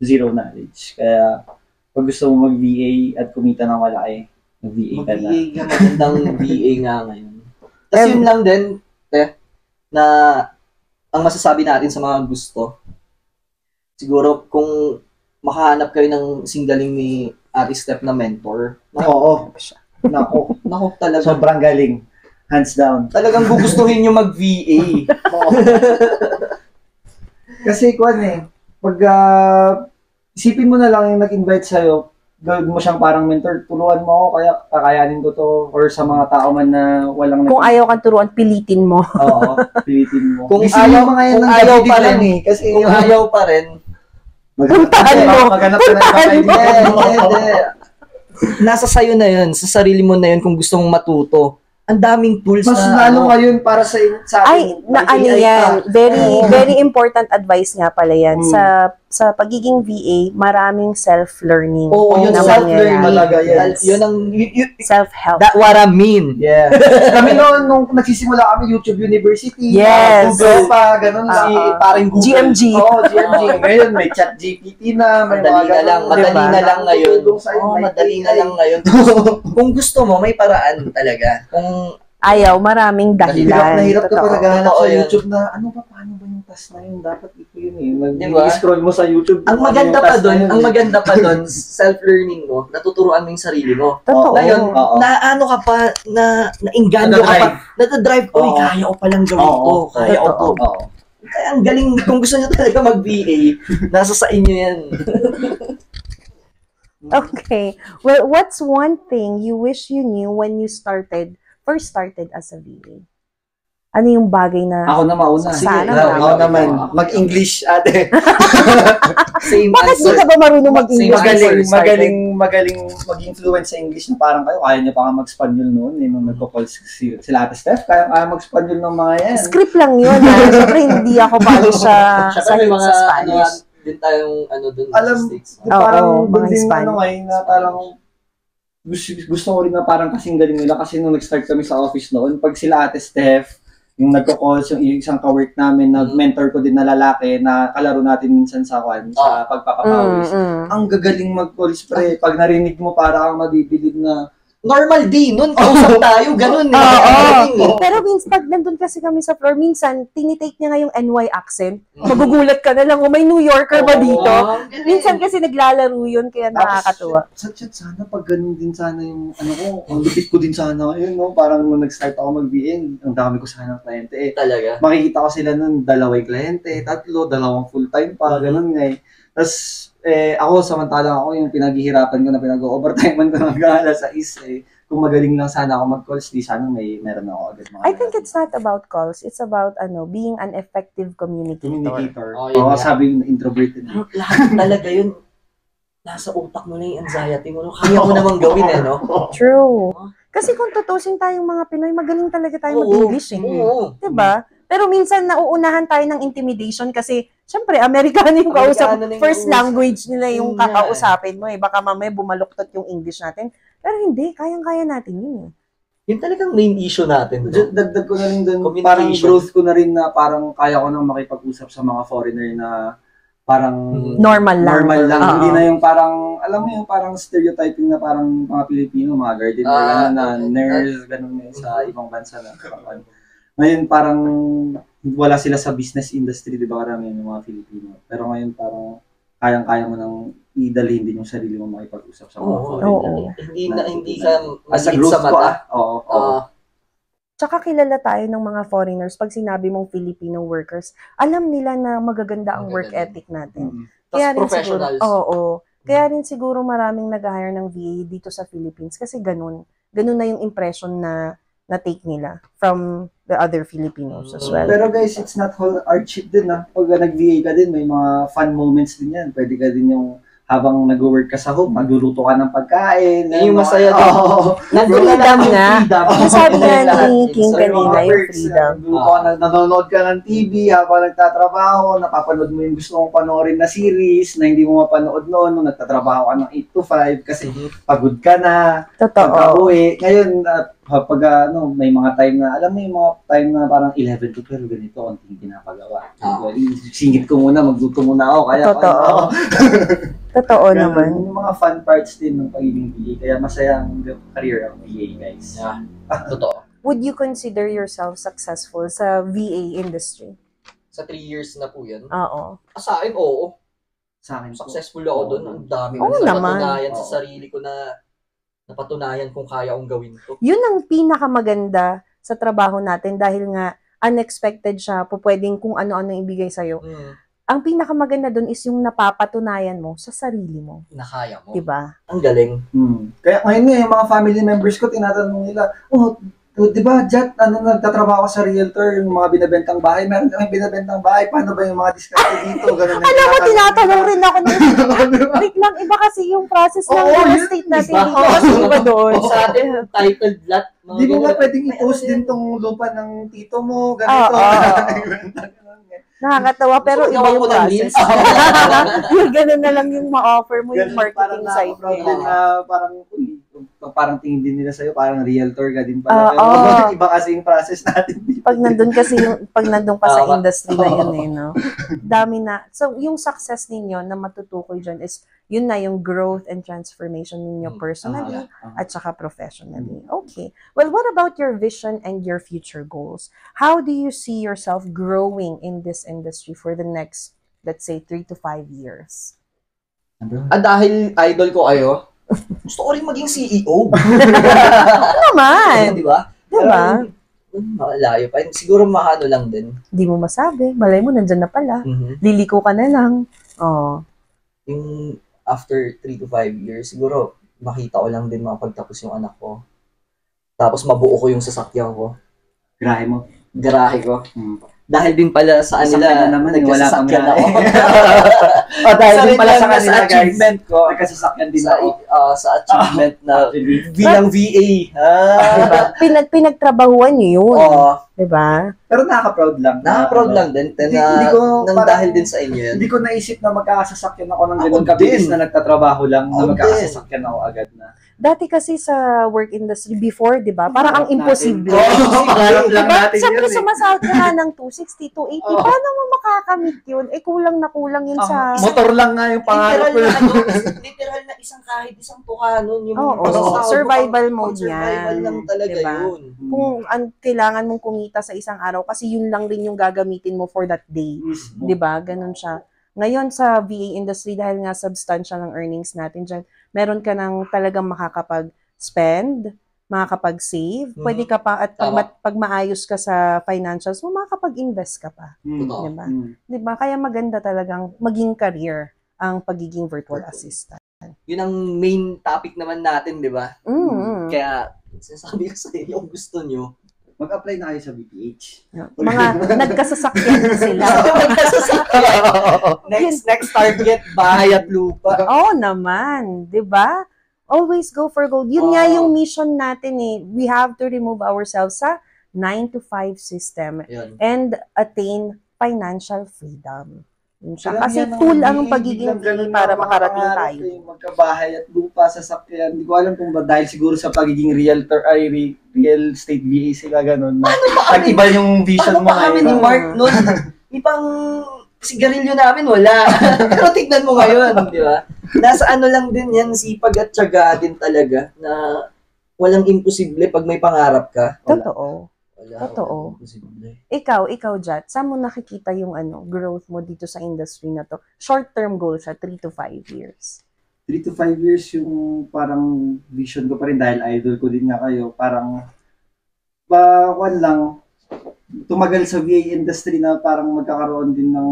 zero knowledge. Kaya, pag gusto mo mag-VA at kumita ng malaki, mag-VA ka na. Mag-VA ka, magandang VA nga ngayon. Tapos yun lang din, na ang masasabi natin sa mga gusto, siguro kung makahanap kayo ng singgaling ni Ate Steph na mentor. Oo. Nako, talaga. Sobrang galing. Hands down. Talagang gugustuhin nyo mag-VA. Kasi pag isipin mo na lang yung nag-invite sa'yo, gawin mo siyang parang mentor, tulungan mo ako, kaya kakayanin ko to, or sa mga tao man na walang Kung ayaw kang turuan, pilitin mo. Oo, pilitin mo. Kung ayaw pa rin, kasi kung ayaw pa rin, Puntahan mo. Maghanap ka ng hindi. Nasa sayo na yun, sa sarili mo na yun kung gusto mong matuto. Ang daming tools mas na ngayon para sa Ay, ano yan. Very important advice nga pala yan. Sa pagiging VA, maraming self-learning. Oo, yun self-learning talaga. Yes. Yun ang self-help. That what I mean. Yeah. Kami noon, nung nagsisimula kami, YouTube University, Yes. Google pa, ganun lang. Parang Google. GMG. Oo, GMG. Ngayon, may chat GPT na, may madali na lang ngayon. Madali na lang ngayon. Kung gusto mo, may paraan talaga. Kung ayaw, maraming dahilan. Nahirap ka pa naghahanap sa YouTube na, paano ba yung task na yun? Dapat ito yun eh. Nag-scroll mo sa YouTube. Ang maganda pa doon, self-learning mo, natuturuan mo yung sarili mo. Totoo. Ngayon, naano ka pa, nainganyo ka pa, natadrive, kaya ko palang gawin to, kaya ko to. Kaya ang galing, kung gusto nyo talaga mag-VA, nasa sa inyo yan. Okay. Well, what's one thing you wish you knew when you first started as a VA? Ano yung bagay na... Ako na mauna. Sana ako naman. Mag-English, ate. Same Bakit di answer. ka ba marunong mag-English? Magaling mag-influence sa English na parang kayo. Kaya niyo pa nga mag-Spanyol noon. Nung nagko-call sila Ate Steph, kaya mag-Spanyol ng mga yan. Script lang yun. Siyempre, hindi ako balo sa Spanish. Din tayong doon alam, sa States. Parang doon din ngayon na parang gusto ko rin na parang kasing galing nila kasi nung nag-start kami sa office noon, pag sila Ate Steph, yung nagko-calls, yung isang ka-work namin, nag-mentor ko din na lalaki na kalaro natin minsan sa pagpapapawis. Ang gagaling mag-calls, pre. Pag narinig mo, para kang mabibilib na normal day nun, kausap tayo, ganun. Pero minsan, pag nandun kasi kami sa floor, minsan, tinitake niya nga yung NY accent. Magugulat ka na lang, may New Yorker ba dito? Minsan kasi naglalaro yun, kaya nakakatuwa. Sana pag ganun din sana yung, ang lupit ko din sana yun, no? Parang nung nag-start ako mag-VN, ang dami ko sana ng kliyente. Talaga? Makikita ko sila nun, 2 kliyente, 3, 2 full-time pa, ganun nga eh. Tapos, ako, samantalang ako yung pinaghihirapan ko na pinag-overtimean ko ng alas 6 kung magaling lang sana ako mag-calls, di sana meron ako agad mga. I think it's not about calls. It's about being an effective communicator. Sabi yung introverted. Lahat talaga yun. Nasa utak mo na yung anxiety mo. Kaya mo namang gawin no? True. Kasi kung tutusin tayong mga Pinoy, magaling talaga tayo mag-English eh. Diba? Pero minsan nauunahan tayo ng intimidation kasi syempre, Amerikano yung kausap. First language nila yung kakausapin mo eh. Baka mamaya bumaluktot yung English natin. Pero hindi, kayang-kaya natin yun eh. Yun talagang main issue natin. Dagdag ko na rin doon, parang growth ko na rin na parang kaya ko nang makipag-usap sa mga foreigner na parang normal lang. Hindi na yung parang, alam mo yung parang stereotyping na parang mga Pilipino, mga guardian, na nurse, ganun sa ibang bansa na. Ngayon parang wala sila sa business industry, di ba, karami yung mga Filipino. Pero ngayon parang kayang-kaya mo nang idalhin din yung sarili mo makipag-usap sa mga foreigner. Hindi ka as a growth sa mata. Oo. Tsaka kilala tayo ng mga foreigners. Pag sinabi mong Filipino workers, alam nila na magaganda ang work Magaganda. ethic natin. Tas Kaya rin professionals. siguro, oo. Kaya rin siguro maraming nag-hire ng VA dito sa Philippines kasi ganun. Ganun na yung impression na na-take nila from the other Filipinos as well. Pero guys, it's not whole hardship din na. Pag nag-VA ka din, may mga fun moments din yan. Pwede ka din yung habang nag-work ka sa home, magluluto ka ng pagkain. Yung masaya din. Oo. Freedom nga. Yung sabi nga ni King So, kanina, yung perks, freedom. nagluluto ka, nanonood ka ng TV habang nagtatrabaho, napapanood mo yung gusto mong panoorin na series na hindi mo mapanood noon nung nagtatrabaho ka ng 8 to 5 kasi pagod ka na, Totoo. pagka-uwi. Ngayon, pag may mga time na, alam mo yung mga time na parang 11 to 12, ganito, konting pinapagawa. Singit ko muna, magluto muna ako. Kaya, Totoo. Totoo ganun, naman. yung mga fun parts din ng pagiging VA. Kaya masaya ang career ng VA, guys. Yeah. Totoo. Would you consider yourself successful sa VA industry? Sa 3 years na po yan. Oo. Sa akin, oo. Sa akin po. Successful ako doon. Ang dami Oo ko naman. napatunayan sa Oo. sarili ko na napatunayan kung kaya kong gawin to. Yun ang pinakamaganda sa trabaho natin dahil nga unexpected siya, pwedeng kung ano-ano ibigay sa'yo. Ang pinakamaganda doon is yung napapatunayan mo sa sarili mo. Nakaya mo. Diba? Ang galing. Kaya ngayon nga, yung mga family members ko, tinatanong nila, di ba, Jat, nagtatrabaho ka sa realtor, yung mga binabentang bahay, meron kami binabentang bahay, paano ba yung mga discount dito? Ganun Alam mo, tinatanong rin ako nito. Wait lang, iba kasi yung process ng Oo, real yun, estate natin iba. dito. Kasi iba doon. Sa atin, titled lot. Di mo ba pwedeng i-post din tong lupa ng tito mo, ganito? Nakakatawa, pero iba yung process. Yung ganun na lang yung ma-offer mo yung marketing side mo. Parang tingin din nila sa'yo, parang realtor ka din pala. Pero iba kasi yung process natin dito. Pag nandun pa sa Tama. industry na yun eh, no? Dami na. So, yung success ninyo na matutukoy dyan is, yun na yung growth and transformation ninyo personally at saka professionally. Okay. Well, what about your vision and your future goals? How do you see yourself growing in this industry for the next, let's say, 3 to 5 years? Dahil idol ko kayo, gusto ko rin maging CEO. Naman! Di ba? Diba? Malayo pa. Siguro makano lang din. Di mo masabi. Malay mo, nandyan na pala. Liliko ka na lang. Oh. Yung after 3 to 5 years, siguro makita ko lang din makapagtapos yung anak ko. Tapos mabuo ko yung sasakyan ko. Garahe ko. Dahil din pala sa kanila, nagkasasakyan ako. Dahil din pala sa kanila, sa guys. achievement ko. Nagkasasakyan din ako. Sa achievement na bilang VA. Diba? Pinagtrabahuan nyo yun. Diba? Pero nakaka-proud lang. Nakaka-proud lang din. Dahil din sa inyo yan. Hindi ko naisip na magkakasasakyan ako ng Ako ganun kabilis din. na nagtatrabaho lang, na Ako magkakasasakyan ako agad na. Dati kasi sa work industry before, di ba? Parang ang imposible. Pangarap lang Diba? natin Siyempre, yun eh. sumasahod ka nga ng 260, 280. Paano mo makakamit yun? Eh, kulang na kulang yun sa... Motor lang nga yung pangarap ko. Literal na kahit isang tukanon. Yung survival mode yan. Survival lang talaga Diba? yun. Kung kailangan mong kumita sa isang araw kasi yun lang rin yung gagamitin mo for that day. Mismo. 'Di ba? Ganun siya. Ngayon sa VA industry dahil nga substantial ang earnings natin diyan, meron ka nang talagang makakapag-spend, makakapag-save, pwede ka pa at pag maayos ka sa financials mo, makakapag-invest ka pa. Totoo. 'Di ba? 'Di ba? Kaya maganda talagang maging career ang pagiging virtual assistant. Yun ang main topic naman natin, di ba? Mm. Kaya, sinasabi ko sa inyo, kung gusto nyo, Mag-apply na kayo sa BPH. Mga nagkasasakyan na sila. next target, bahay at lupa. Oo naman, 'di ba? Always go for gold. Yun nga yung mission natin eh. We have to remove ourselves sa 9 to 5 system Yun. and attain financial freedom. Yun siya. Kasi tool ang pagiging VA para makarating tayo. Magkabahay at lupa sa sakyan. Hindi ko alam kung ba dahil siguro sa pagiging realtor ay real estate VA sila ganun. Nag-iba yung vision mo Paano pa kami ni ngayon. Mark nun? Ibang sigarilyo namin, wala. Pero tignan mo ngayon, di ba? Nasa ano lang din yan, sipag at tiyaga din talaga na walang imposible pag may pangarap ka. Totoo. Wala. Totoo. Walang imposible. Ikaw, Jat, saan mo nakikita yung growth mo dito sa industry na to? Short-term goal siya, 3 to 5 years. 3 to 5 years yung parang vision ko pa rin dahil idol ko din nga kayo. Parang Kwan lang, tumagal sa VA industry na parang magkakaroon din ng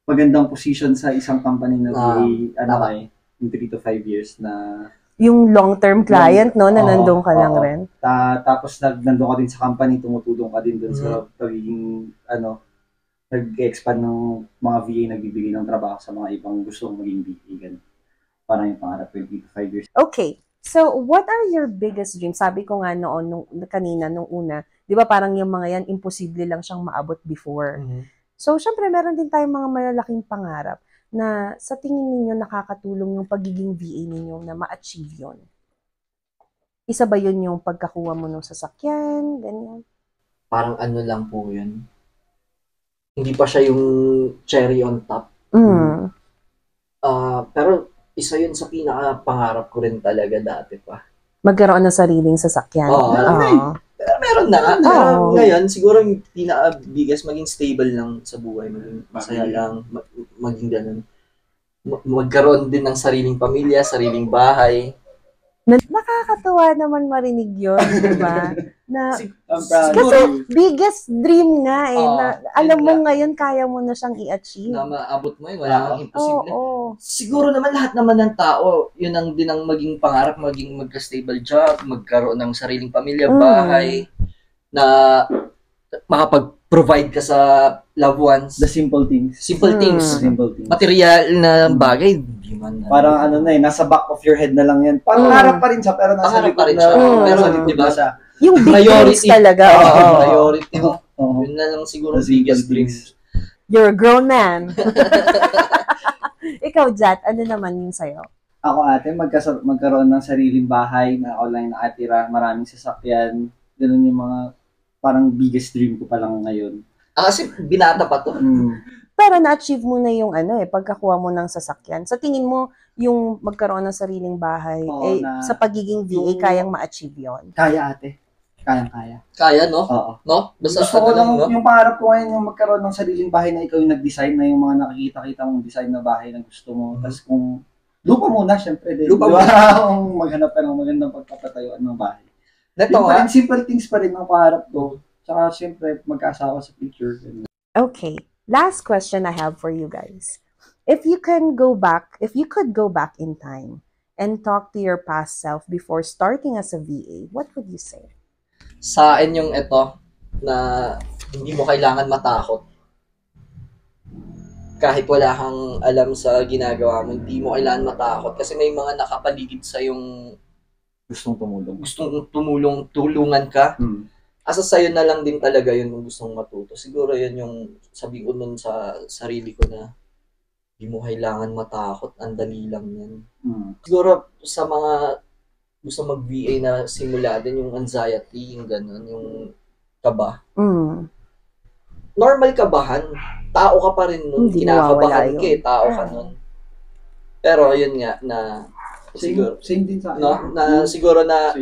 magandang position sa isang company na VA, in 3 to 5 years na Yung long-term client, no, na Oo, nandun ka lang oo. rin. Tapos nandun ka din sa company, tumutulong ka din dun sa pagiging, nag-expand ng mga VA, nagbibigay ng trabaho sa mga ibang gustong maging VA. Ganun. Parang yung pangarap ko, 3 to 5 years. Okay. So, what are your biggest dreams? Sabi ko nga noon, kanina, nung una, di ba parang yung mga yan, imposible lang siyang maabot before. So, syempre, meron din tayong mga malalaking pangarap na sa tingin ninyo nakakatulong yung pagiging VA ninyo na ma-achieve yun. Isa ba yun yung pagkakuha mo ng sasakyan, ganyan? Parang ano lang po yun. Hindi pa siya yung cherry on top. Pero isa yun sa pinaka-pangarap ko rin talaga dati pa. Magkaroon ng sariling sasakyan. Meron na. Pero ngayon, siguro yung pinaka-biggest, maging stable lang sa buhay. Maging masaya lang. Maging ganun. Magkaroon din ng sariling pamilya, sariling bahay. Nakakatuwa naman marinig yun, di ba? Kasi biggest dream nga eh. Alam mo ngayon, kaya mo na siyang i-achieve. Na maabot mo yun, wala kang imposible. Oo. Siguro naman lahat naman ng tao, yun ang din ang maging pangarap, maging magka-stable job, magkaroon ng sariling pamilya, bahay, na makapag-provide ka sa loved ones. The simple things. Simple things. Simple things. Material na bagay, di man. Parang nasa back of your head na lang yan. Pangarap pa rin siya, pero nasa Pangarap likod pa rin na. siya. Pero Pero, di ba siya? Yung big dreams talaga. Priority mo. Yun na lang siguro biggest dreams. You're a grown man. Ikaw, Jat, ano naman yung sayo? Ako ate, magkaroon ng sariling bahay na ako lang nakatira, maraming sasakyan. Ganun yung mga parang biggest dream ko pa lang ngayon. Kasi binata pa to. Pero na-achieve mo na yung pagkakuha mo ng sasakyan. Sa tingin mo, yung magkaroon ng sariling bahay, sa pagiging VA, kayang ma-achieve yon? Kaya ate. Kayang-kaya. Kaya, no? Oo. No? Basta gusto ko lang, no? Yung pangarap ko ngayon, yung magkaroon ng sariling bahay na ikaw yung nag-design na yung mga nakikita-kita mong design na bahay na gusto mo. Tapos kung, lupa muna, syempre. Lupa muna. Kung maghanap ka ng magandang pagpapatayuan ng bahay. Simple things pa rin ang pangarap ko. Tsaka, syempre, magkaasawa sa picture. Okay. Last question I have for you guys. If you could go back in time and talk to your past self before starting as a VA, what would you say? Sa akin yung ito, na hindi mo kailangan matakot. Kahit wala kang alam sa ginagawa mo, hindi mo kailangan matakot. Kasi may mga nakapaligid sa yung gustong tumulong. Tulungan ka. Asa sa'yo na lang din talaga yun kung gustong matuto. Siguro yun yung sabi ko nun sa sarili ko na hindi mo kailangan matakot. Ang dali lang yan. Siguro sa mga gusto mag-VA na simula din yung anxiety, yung gano'n, yung kaba. Normal kabahan. Tao ka pa rin nun. Kinakabahan ka tao ka nun. Pero yun nga, na siguro, same din sa akin. No? Na siguro na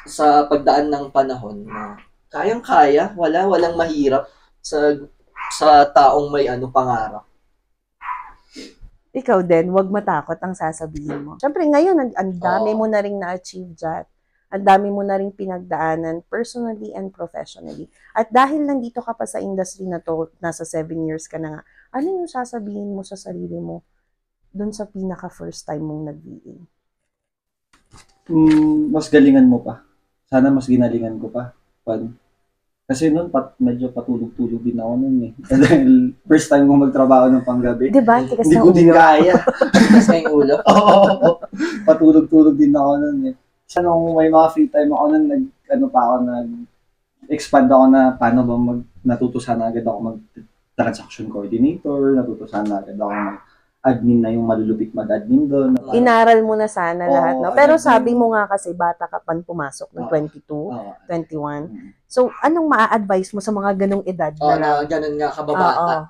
sa pagdaan ng panahon na kayang-kaya, walang mahirap sa taong may pangarap. Ikaw din, wag matakot ang sasabihin mo. Siyempre ngayon, ang dami mo na rin na-achieve dyan. Ang dami mo na rin pinagdaanan personally and professionally. At dahil nandito ka pa sa industry na to, nasa 7 years ka na nga, ano yung sasabihin mo sa sarili mo dun sa pinaka-first time mong nag-VA? Mas galingan mo pa. Sana mas ginalingan ko pa. Kasi noon, medyo patulog-tulog din ako noon eh. Dahil first time ko magtrabaho ng panggabi. Diba? Hindi ko din kaya. Tikas na yung ulo. Oo. Patulog-tulog din ako noon eh. Kasi nung may mga free time ako noon, nag-expand ako na paano ba natuto sana agad ako mag-transaction coordinator, natuto sana agad ako mag-admin na yung malulupit mag-admin doon. Inaral mo na sana lahat, no? Pero sabi mo nga kasi bata ka pan pumasok ng 22, 21. So, anong maa-advise mo sa mga ganong edad na ganun nga, kababata?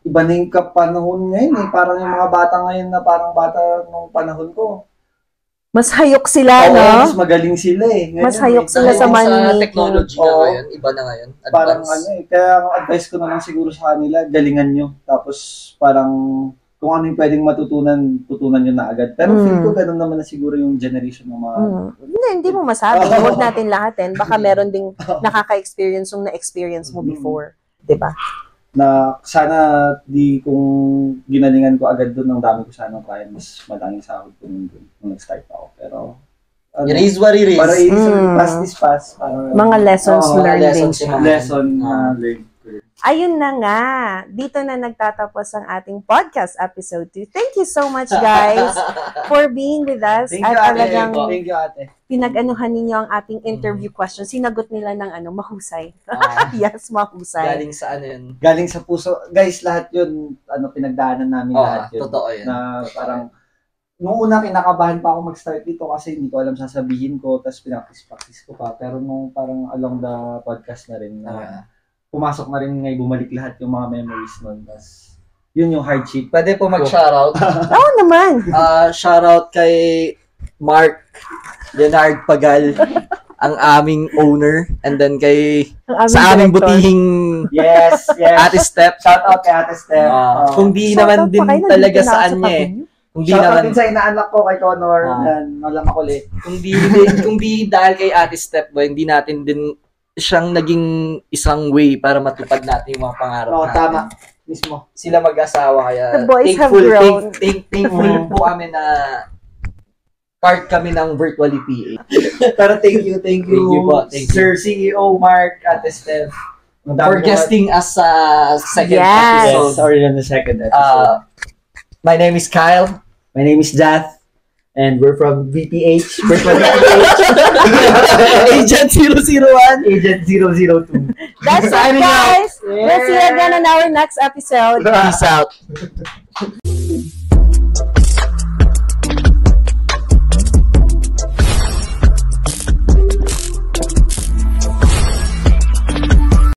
Iba na yung kapanahon ngayon eh. Parang yung mga bata ngayon na parang bata nung panahon ko. Mas hayok sila, no? Mas magaling sila eh. Ngayon, mas hayok sila sa money making. Sa technology na ngayon, iba na ngayon. Advance. Parang kaya ang advice ko na lang siguro sa kanila, galingan nyo. Tapos parang kung ano yung pwedeng tutunan yun na agad. Pero feel ko ganun naman na siguro yung generation ng mga... Hindi mo masabi. Huwag natin lahatin. Baka meron ding nakaka-experience yung na-experience mo before. Diba? Na sana kung ginalingan ko agad doon, ang dami ko sana kaya mas malaking sahod ko nung nag-start ako. Pero... It is what it is. Para pass this pass. Mga lessons learned din. Lesson na learned. Ayun na nga. Dito na nagtatapos ang ating podcast episode 2. Thank you so much, guys, for being with us. Thank you, ate. Thank you, ate. Pinag-anuhan ninyo ang ating interview questions. Sinagot nila ng mahusay. Yes, mahusay. Galing sa ano yun? Galing sa puso. Guys, lahat yun, pinagdaanan namin lahat yun. Totoo yun. Na parang, nung una kinakabahan pa ako mag-start dito kasi hindi ko alam sasabihin ko, tapos pinaktis-practice ko pa. Pero nung parang along the podcast na rin, pumasok na rin ngayon, bumalik lahat yung mga memories nun. Tapos, yun yung hardship. Pwede po mag-shoutout. Oo naman. Shoutout kay Mark Leonard Pagal, ang aming owner. And then sa aming butihing Ate Step. Shoutout kay Ate Step. Kung di naman din talaga saan niya eh. Kung di naman din sa inaanak ko kay Connor, walang makulit. Kung di dahil kay Ate Step, hindi natin din siyang naging isang way para matupad natin yung mga pangarap natin. Tama. Mismo. Sila mag-asawa, kaya the boys have grown. Thankful po kami na part kami ng Virtually PA. Pero thank you po. Sir CEO Mark, Ate Steph. For guesting us sa second Yes. episode. Sorry on the second episode. My name is Kyle. My name is Jath. And we're from VPH. Agent 001. Agent 002. That's it, guys. We'll see you again on our next episode. Peace out.